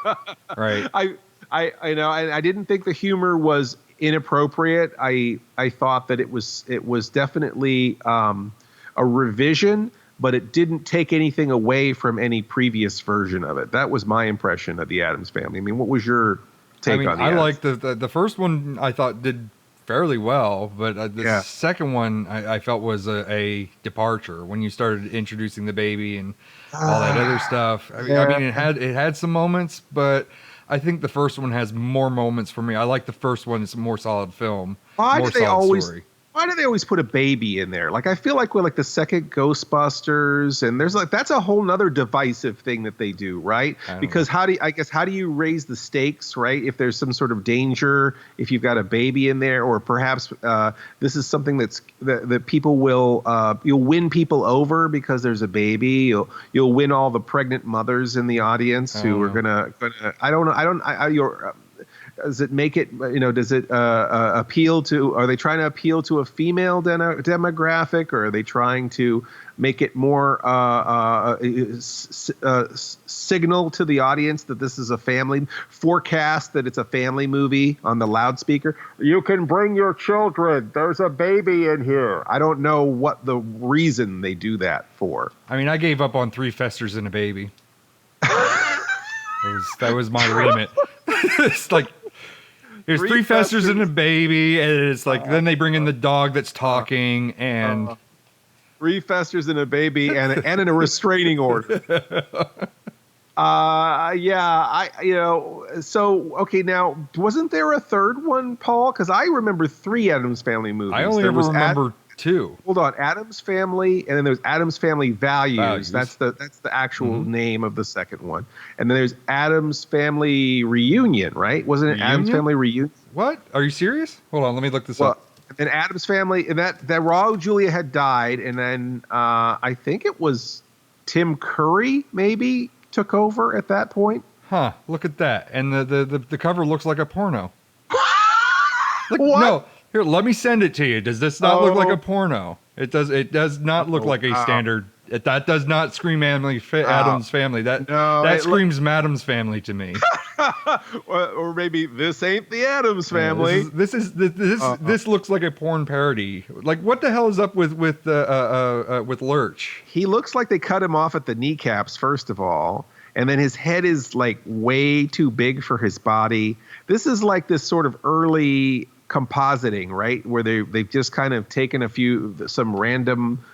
I didn't think the humor was inappropriate. I thought that it was definitely a revision, but it didn't take anything away from any previous version of it. That was my impression of the Addams Family. I mean, what was your take on the I liked the first one. I thought did fairly well, but the second one I felt was a departure when you started introducing the baby and all that other stuff. I mean, it had some moments, but I think the first one has more moments for me. I like the first one; it's a more solid film. Why do they always put a baby in there? Like, I feel like with like the second Ghostbusters, and there's like, that's a whole nother divisive thing that they do, right? Because how do you raise the stakes, right? If there's some sort of danger, if you've got a baby in there, or perhaps this is something that people will you'll win people over because there's a baby. You'll win all the pregnant mothers in the audience who are gonna. Does it make it, does it appeal to, are they trying to appeal to a female demographic, or are they trying to make it more signal to the audience that this is a family, forecast that it's a family movie on the loudspeaker? You can bring your children. There's a baby in here. I don't know what the reason they do that for. I mean, I gave up on 3 Festers and a baby. That was my limit. It's like, there's 3 Festers and a baby, and it's like then they bring in the dog that's talking, and 3 Festers and a baby, and in a restraining order. So okay, now wasn't there a third one, Paul? Because I remember 3 Addams Family movies. I only ever remember 2. Hold on, Addams Family, and then there's Addams Family Values. That's the actual name of the second one. And then there's Addams Family Reunion, right? Wasn't it Addams Family Reunion? What? Are you serious? Hold on, let me look this up. And then Addams Family, and that Raul Julia had died, and then I think it was Tim Curry maybe took over at that point. Huh? Look at that, and the cover looks like a porno. What? No. Here, let me send it to you. Does this not look like a porno? It does. It does not look like a standard. That does not scream Addams Family. That screams Madam's Family to me. Or maybe this ain't the Addams Family. This looks like a porn parody. Like, what the hell is up with Lurch? He looks like they cut him off at the kneecaps, first of all, and then his head is like way too big for his body. This is like this sort of early compositing, right, where they've just kind of taken some random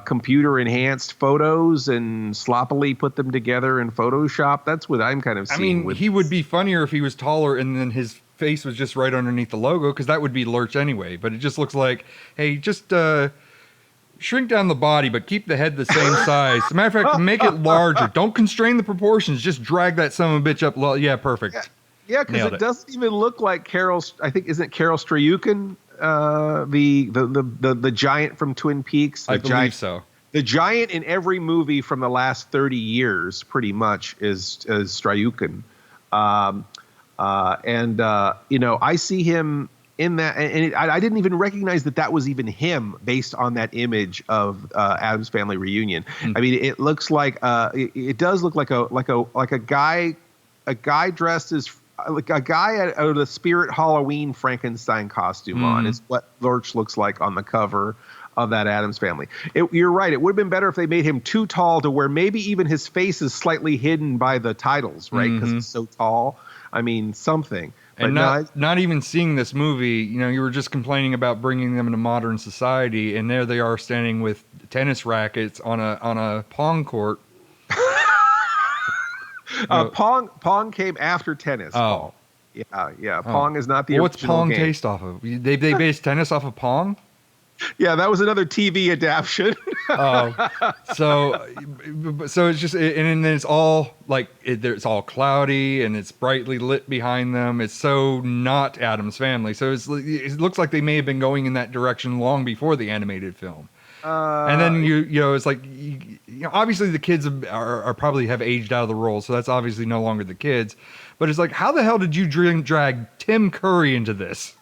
computer enhanced photos and sloppily put them together in Photoshop. That's what I'm kind of seeing. I mean, he would be funnier if he was taller and then his face was just right underneath the logo, because that would be Lurch anyway. But it just looks like, hey, just shrink down the body, but keep the head the same size. As a matter of fact, make it larger. Don't constrain the proportions. Just drag that son of a bitch up. Yeah, perfect. Yeah, because it doesn't even look like Carol. I think, isn't it Carol Struycken, the giant from Twin Peaks? I believe so. The giant in every movie from the last 30 years, pretty much, is Struycken. I see him in that, and I didn't even recognize that was even him based on that image of Addams Family Reunion. I mean, it looks like it does look like a guy dressed as like a guy out of the Spirit Halloween Frankenstein costume on is what Lurch looks like on the cover of that Addams Family. You're right. It would have been better if they made him too tall to where maybe even his face is slightly hidden by the titles, right? Because he's so tall. I mean, something. And not even seeing this movie, you were just complaining about bringing them into modern society, and there they are standing with tennis rackets on a pong court. Pong came after tennis. Oh, yeah. Pong is not the original What's Pong game. taste off of? They based tennis off of Pong. Yeah, that was another TV adaptation. So it's just, and then it's all like it's all cloudy and it's brightly lit behind them. It's so not Addams Family. So it looks like they may have been going in that direction long before the animated film. And then it's like obviously the kids are probably have aged out of the role, so that's obviously no longer the kids. But it's like, how the hell did you drag Tim Curry into this?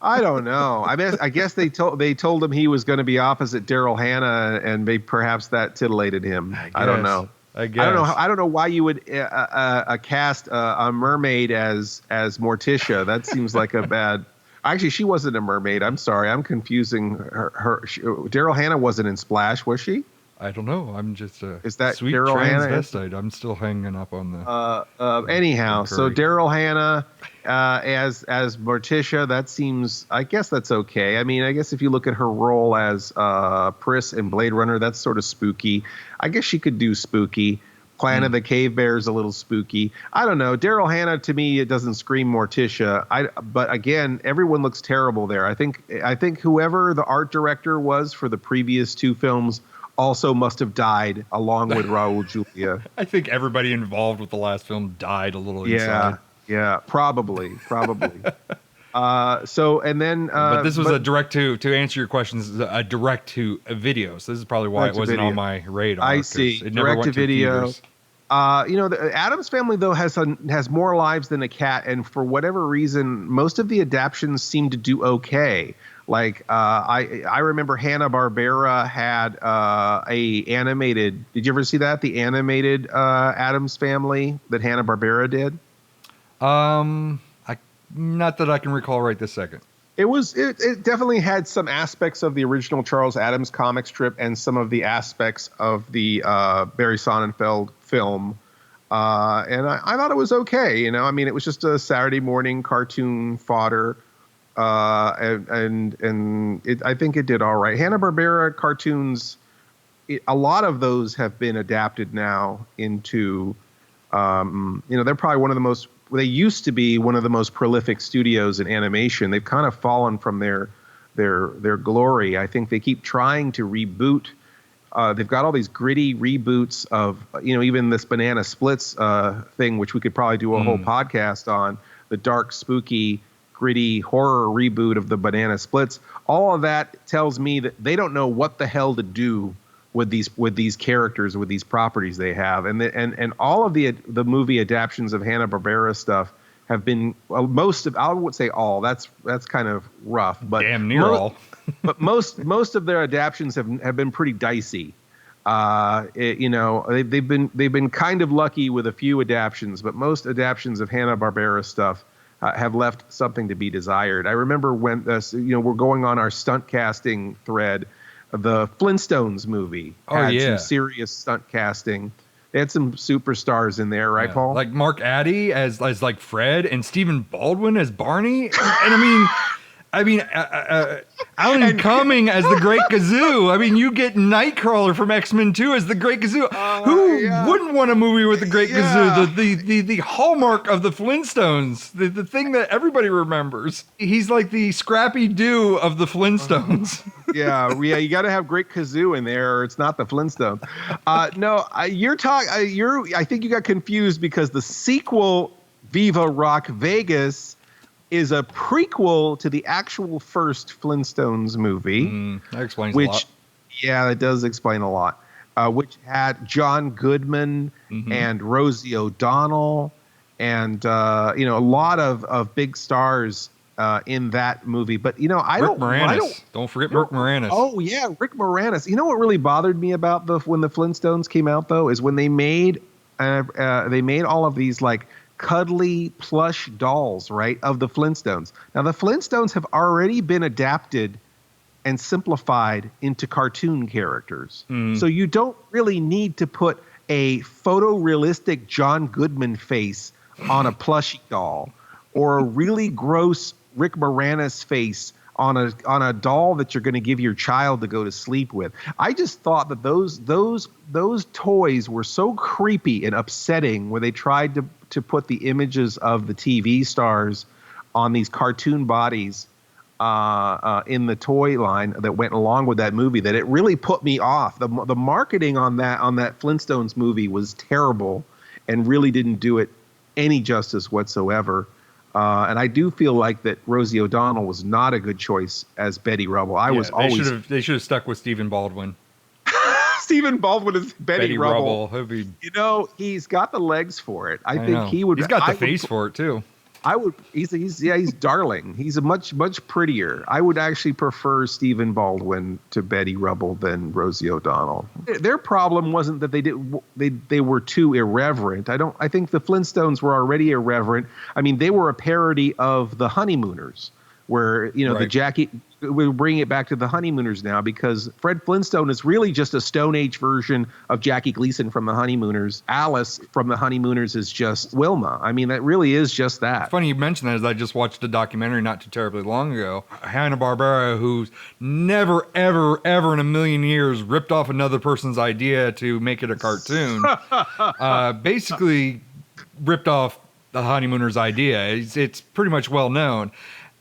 I don't know. I guess they told him he was going to be opposite Daryl Hannah, and perhaps that titillated him. I don't know. I guess. I don't know why you would cast a mermaid as Morticia. That seems like a bad. Actually, she wasn't a mermaid. I'm sorry. I'm confusing her. Daryl Hannah wasn't in Splash, was she? I don't know. I'm just is that sweet Daryl Hannah? transvestite. I'm still hanging up on the. Anyhow, so Daryl Hannah as Morticia, that seems. I guess that's okay. I mean, I guess if you look at her role as Pris in Blade Runner, that's sort of spooky. I guess she could do spooky. Planet of the Cave Bear is a little spooky. I don't know. Daryl Hannah, to me, it doesn't scream Morticia. But again, everyone looks terrible there. I think whoever the art director was for the previous two films also must have died along with Raul Julia. I think everybody involved with the last film died a little inside. Yeah, probably. So and then, but this was a direct to answer your questions. This is a direct to a video. So this is probably why it wasn't on my radar. I see. It never Direct went to video. theaters. The Addams Family though has more lives than a cat, and for whatever reason, most of the adaptions seem to do okay. Like I remember Hanna-Barbera had a animated. Did you ever see that? The animated Addams Family that Hanna-Barbera did. Not that I can recall right this second. It definitely had some aspects of the original Charles Addams comic strip and some of the aspects of the Barry Sonnenfeld film. And I thought it was okay. I mean, it was just a Saturday morning cartoon fodder. I think it did all right. Hanna-Barbera cartoons, a lot of those have been adapted now into, they're probably one of the most. They used to be one of the most prolific studios in animation. They've kind of fallen from their glory. I think they keep trying to reboot. They've got all these gritty reboots of, even this Banana Splits thing, which we could probably do a whole podcast on, the dark, spooky, gritty horror reboot of the Banana Splits. All of that tells me that they don't know what the hell to do with these characters, with these properties they have, and all of the movie adaptions of Hanna-Barbera stuff have been most of, I would say all. That's kind of rough, but damn near all. But most of their adaptions have been pretty dicey. They've been kind of lucky with a few adaptions, but most adaptions of Hanna-Barbera stuff have left something to be desired. I remember when we're going on our stunt casting thread. The Flintstones movie had some serious stunt casting. They had some superstars in there, right, Paul? Like Mark Addy as like Fred and Stephen Baldwin as Barney. And Alan Cumming as the Great Gazoo. I mean, you get Nightcrawler from X-Men 2 as the Great Gazoo. Who wouldn't want a movie with the Great Gazoo? The hallmark of the Flintstones. The thing that everybody remembers. He's like the Scrappy Doo of the Flintstones. Yeah, you got to have Great Kazoo in there, or it's not the Flintstones. I think you got confused because the sequel, Viva Rock Vegas, is a prequel to the actual first Flintstones movie. That explains a lot. Yeah, that does explain a lot. Which had John Goodman and Rosie O'Donnell and a lot of big stars in that movie. But Rick Moranis. Don't forget Rick Moranis. Oh yeah, Rick Moranis. You know what really bothered me about when the Flintstones came out though is when they made all of these like cuddly plush dolls, right, of the Flintstones. Now the Flintstones have already been adapted and simplified into cartoon characters. So you don't really need to put a photorealistic John Goodman face on a plushie doll or a really gross Rick Moranis face on a doll that you're going to give your child to go to sleep with. I just thought that those toys were so creepy and upsetting when they tried to put the images of the TV stars on these cartoon bodies in the toy line that went along with that movie that it really put me off. The marketing on that Flintstones movie was terrible and really didn't do it any justice whatsoever. And I do feel like that Rosie O'Donnell was not a good choice as Betty Rubble. They should have stuck with Stephen Baldwin. Stephen Baldwin is Betty Rubble. Be... You know, he's got the legs for it. I think he would. He's got the face for it too. I would. He's darling. He's a much prettier. I would actually prefer Stephen Baldwin to Betty Rubble than Rosie O'Donnell. Their problem wasn't that they were too irreverent. I think the Flintstones were already irreverent. I mean, they were a parody of the Honeymooners, where the Jackie. We're bringing it back to the Honeymooners now because Fred Flintstone is really just a Stone Age version of Jackie Gleason from the Honeymooners. Alice from the Honeymooners is just Wilma. I mean, that really is just that. It's funny you mention that, as I just watched a documentary not too terribly long ago. Hanna-Barbera, who's never, ever, ever in a million years ripped off another person's idea to make it a cartoon, basically ripped off the Honeymooners' idea. It's pretty much well known.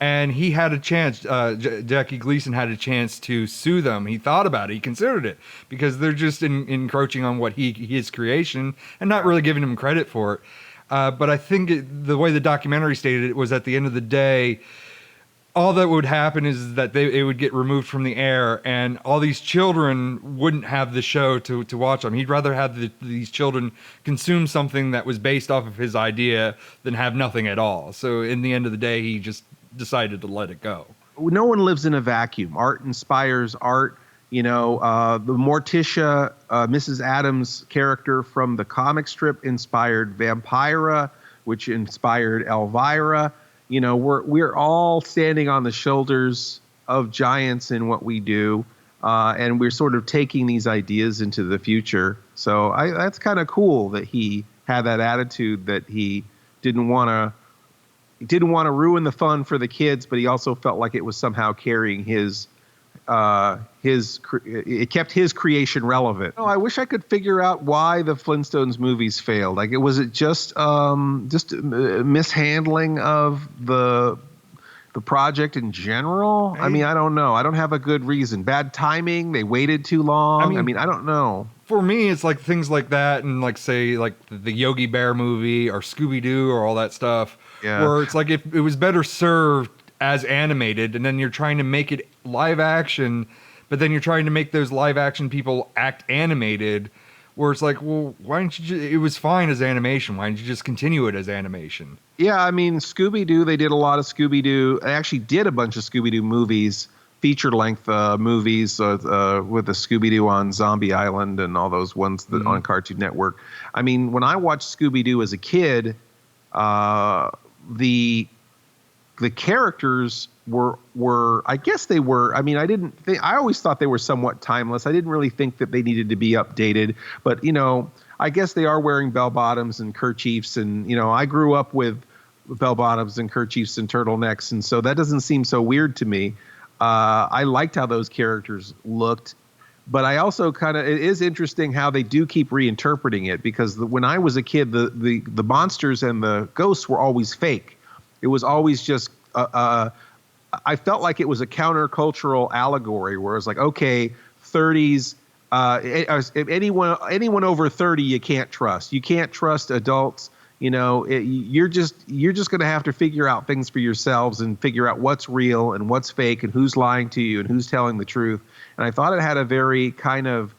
And he had a chance, Jackie Gleason had a chance to sue them. He thought about it. He considered it because they're just encroaching on what his creation and not really giving him credit for it. But I think the way the documentary stated it was at the end of the day, all that would happen is that it would get removed from the air and all these children wouldn't have the show to watch them. He'd rather have these children consume something that was based off of his idea than have nothing at all. So in the end of the day, he just decided to let it go. No one lives in a vacuum. Art inspires art. You know, the Morticia, Mrs. Addams character from the comic strip inspired Vampira, which inspired Elvira. You know, we're all standing on the shoulders of giants in what we do, and we're sort of taking these ideas into the future. So that's kind of cool that he had that attitude, that he didn't want to ruin the fun for the kids, but he also felt like it was somehow carrying it kept his creation relevant. Oh, I wish I could figure out why the Flintstones movies failed. Like, was it just mishandling of the project in general? I mean, I don't know. I don't have a good reason. Bad timing. They waited too long. I mean, I don't know. For me, it's like things like that, and like say like the Yogi Bear movie or Scooby-Doo or all that stuff. Yeah. Where it's like if it was better served as animated, and then you're trying to make it live action, but then you're trying to make those live action people act animated, where it's like, well, why didn't you it was fine as animation. Why didn't you just continue it as animation? Yeah, I mean, Scooby-Doo, they did a lot of Scooby-Doo. They actually did a bunch of Scooby-Doo movies, feature-length movies with the Scooby-Doo on Zombie Island and all those ones that on Cartoon Network. I mean, when I watched Scooby-Doo as a kid, the characters were I guess they were, I mean, I always thought they were somewhat timeless. I didn't really think that they needed to be updated, but you know, I guess they are wearing bell bottoms and kerchiefs, and you know, I grew up with bell bottoms and kerchiefs and turtlenecks, and so that doesn't seem so weird to me. I liked how those characters looked, but I also it is interesting how they do keep reinterpreting it, because when I was a kid, the monsters and the ghosts were always fake. It was always just, I felt like it was a countercultural allegory where it's like, okay, 30s, anyone over 30 you can't trust. You can't trust adults. You know, you're just going to have to figure out things for yourselves and figure out what's real and what's fake and who's lying to you and who's telling the truth. And I thought it had a very kind of,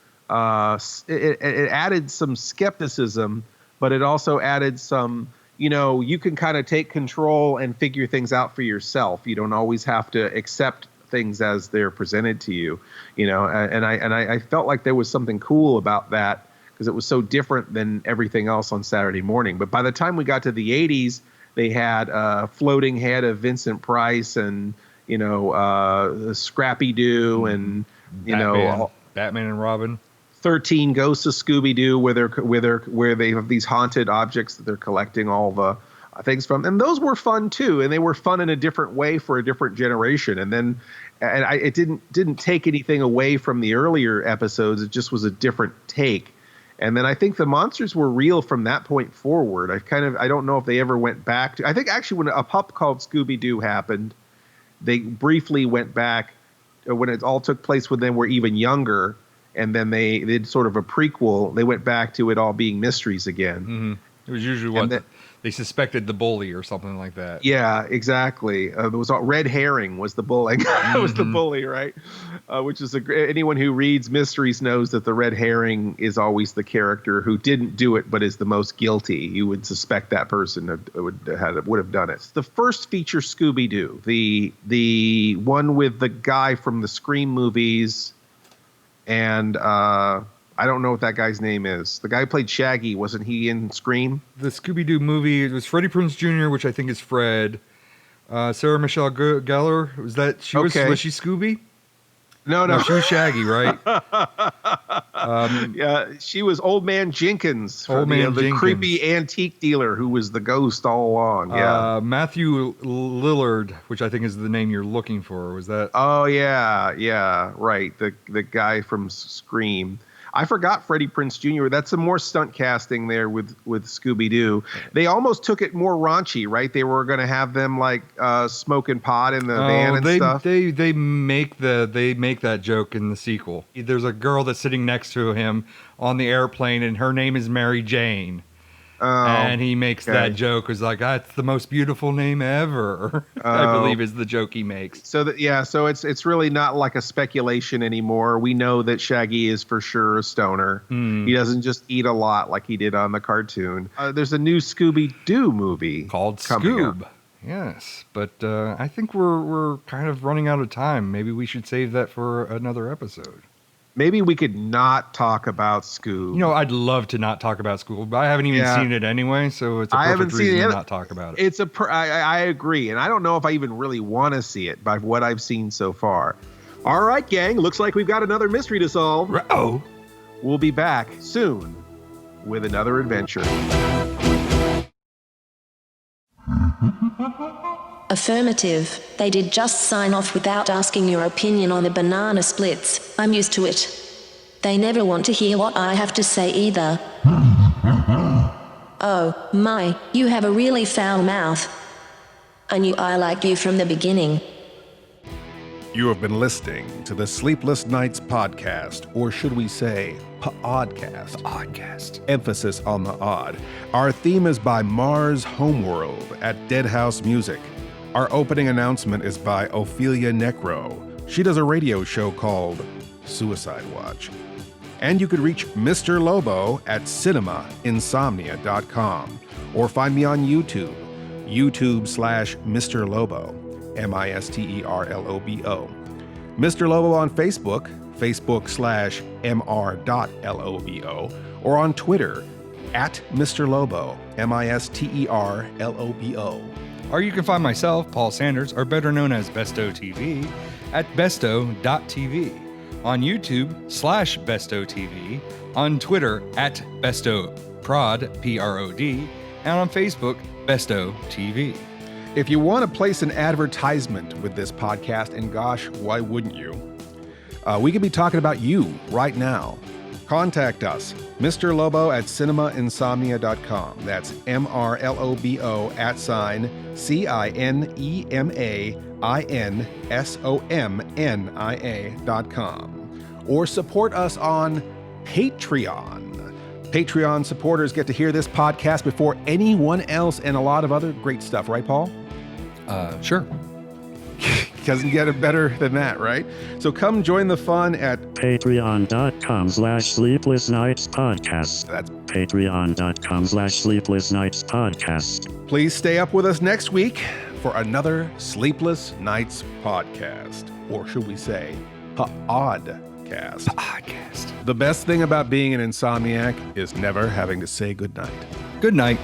it added some skepticism, but it also added some, you know, you can kind of take control and figure things out for yourself. You don't always have to accept things as they're presented to you, you know, and I felt like there was something cool about that, because it was so different than everything else on Saturday morning. But by the time we got to the 80s, they had a floating head of Vincent Price and, you know, Scrappy-Doo and, you know, Batman and Robin. 13 Ghosts of Scooby-Doo, where they have these haunted objects that they're collecting all the things from, and those were fun too, and they were fun in a different way for a different generation. It didn't take anything away from the earlier episodes. It just was a different take. And then I think the monsters were real from that point forward. I don't know if they ever went back to. I think actually when A Pup Called Scooby-Doo happened, they briefly went back when it all took place when they were even younger. And then they did sort of a prequel. They went back to it all being mysteries again. Mm-hmm. It was usually they suspected the bully or something like that. Yeah, exactly. It was Red Herring was the bully. Was the bully, right? Which is anyone who reads mysteries knows that the Red Herring is always the character who didn't do it but is the most guilty. You would suspect that person would have done it. The first feature Scooby-Doo, the one with the guy from the Scream movies, and I don't know what that guy's name is. The guy who played Shaggy, wasn't he in Scream? The Scooby-Doo movie, it was Freddie Prinze Jr., which I think is Fred. Sarah Michelle Gellar, was she Scooby? No, she was Shaggy, right? Yeah, she was Old Man Jenkins, the creepy antique dealer who was the ghost all along. Yeah, Matthew Lillard, which I think is the name you're looking for. Was that? Oh yeah, right. The guy from Scream. I forgot Freddie Prinze Jr. That's some more stunt casting there with Scooby-Doo. They almost took it more raunchy, right? They were going to have them like smoking pot in the van and stuff. They make that joke in the sequel. There's a girl that's sitting next to him on the airplane, and her name is Mary Jane. And he makes that joke. It's like, that's the most beautiful name ever. I believe is the joke he makes. So it's really not like a speculation anymore. We know that Shaggy is for sure a stoner. He doesn't just eat a lot like he did on the cartoon. There's a new Scooby-Doo movie called Scoob. Yes, but I think we're kind of running out of time. Maybe we should save that for another episode. Maybe we could not talk about Scoob. You know, I'd love to not talk about Scoob, but I haven't even seen it anyway, so it's a perfect reason to not talk about it. I agree, and I don't know if I even really want to see it by what I've seen so far. All right, gang, looks like we've got another mystery to solve. Oh. We'll be back soon with another adventure. Affirmative. They did just sign off without asking your opinion on the banana splits. I'm used to it. They never want to hear what I have to say either. Oh, my, you have a really foul mouth. I knew I liked you from the beginning. You have been listening to the Sleepless Nights podcast, or should we say, pODDcast. pODDcast. Emphasis on the odd. Our theme is by Mars Homeworld at Deadhouse Music. Our opening announcement is by Ophelia Necro. She does a radio show called Suicide Watch. And you could reach Mr. Lobo at cinemainsomnia.com or find me on YouTube, YouTube/Mr. Lobo, MISTERLOBO. Mr. Lobo on Facebook, Facebook/MR.LOBO, or on Twitter at Mr. Lobo, MISTERLOBO. Or you can find myself, Paul Sanders, or better known as BESTOW TV, at BESTOW.TV, on YouTube /BESTOW TV, on Twitter at BESTOWPROD, PROD, and on Facebook, BESTOW TV. If you want to place an advertisement with this podcast, and gosh, why wouldn't you? We could be talking about you right now. Contact us, Mr. Lobo at cinemainsomnia.com. That's MRLOBO @CINEMAINSOMNIA.com. Or support us on Patreon. Patreon supporters get to hear this podcast before anyone else and a lot of other great stuff, right, Paul? Sure. Doesn't get it better than that, right? So come join the fun at patreon.com/Sleepless Nights Podcast. That's patreon.com/Sleepless Nights Podcast. Please stay up with us next week for another Sleepless Nights podcast. Or should we say, pODDcast. pODDcast. The best thing about being an insomniac is never having to say goodnight. Good night.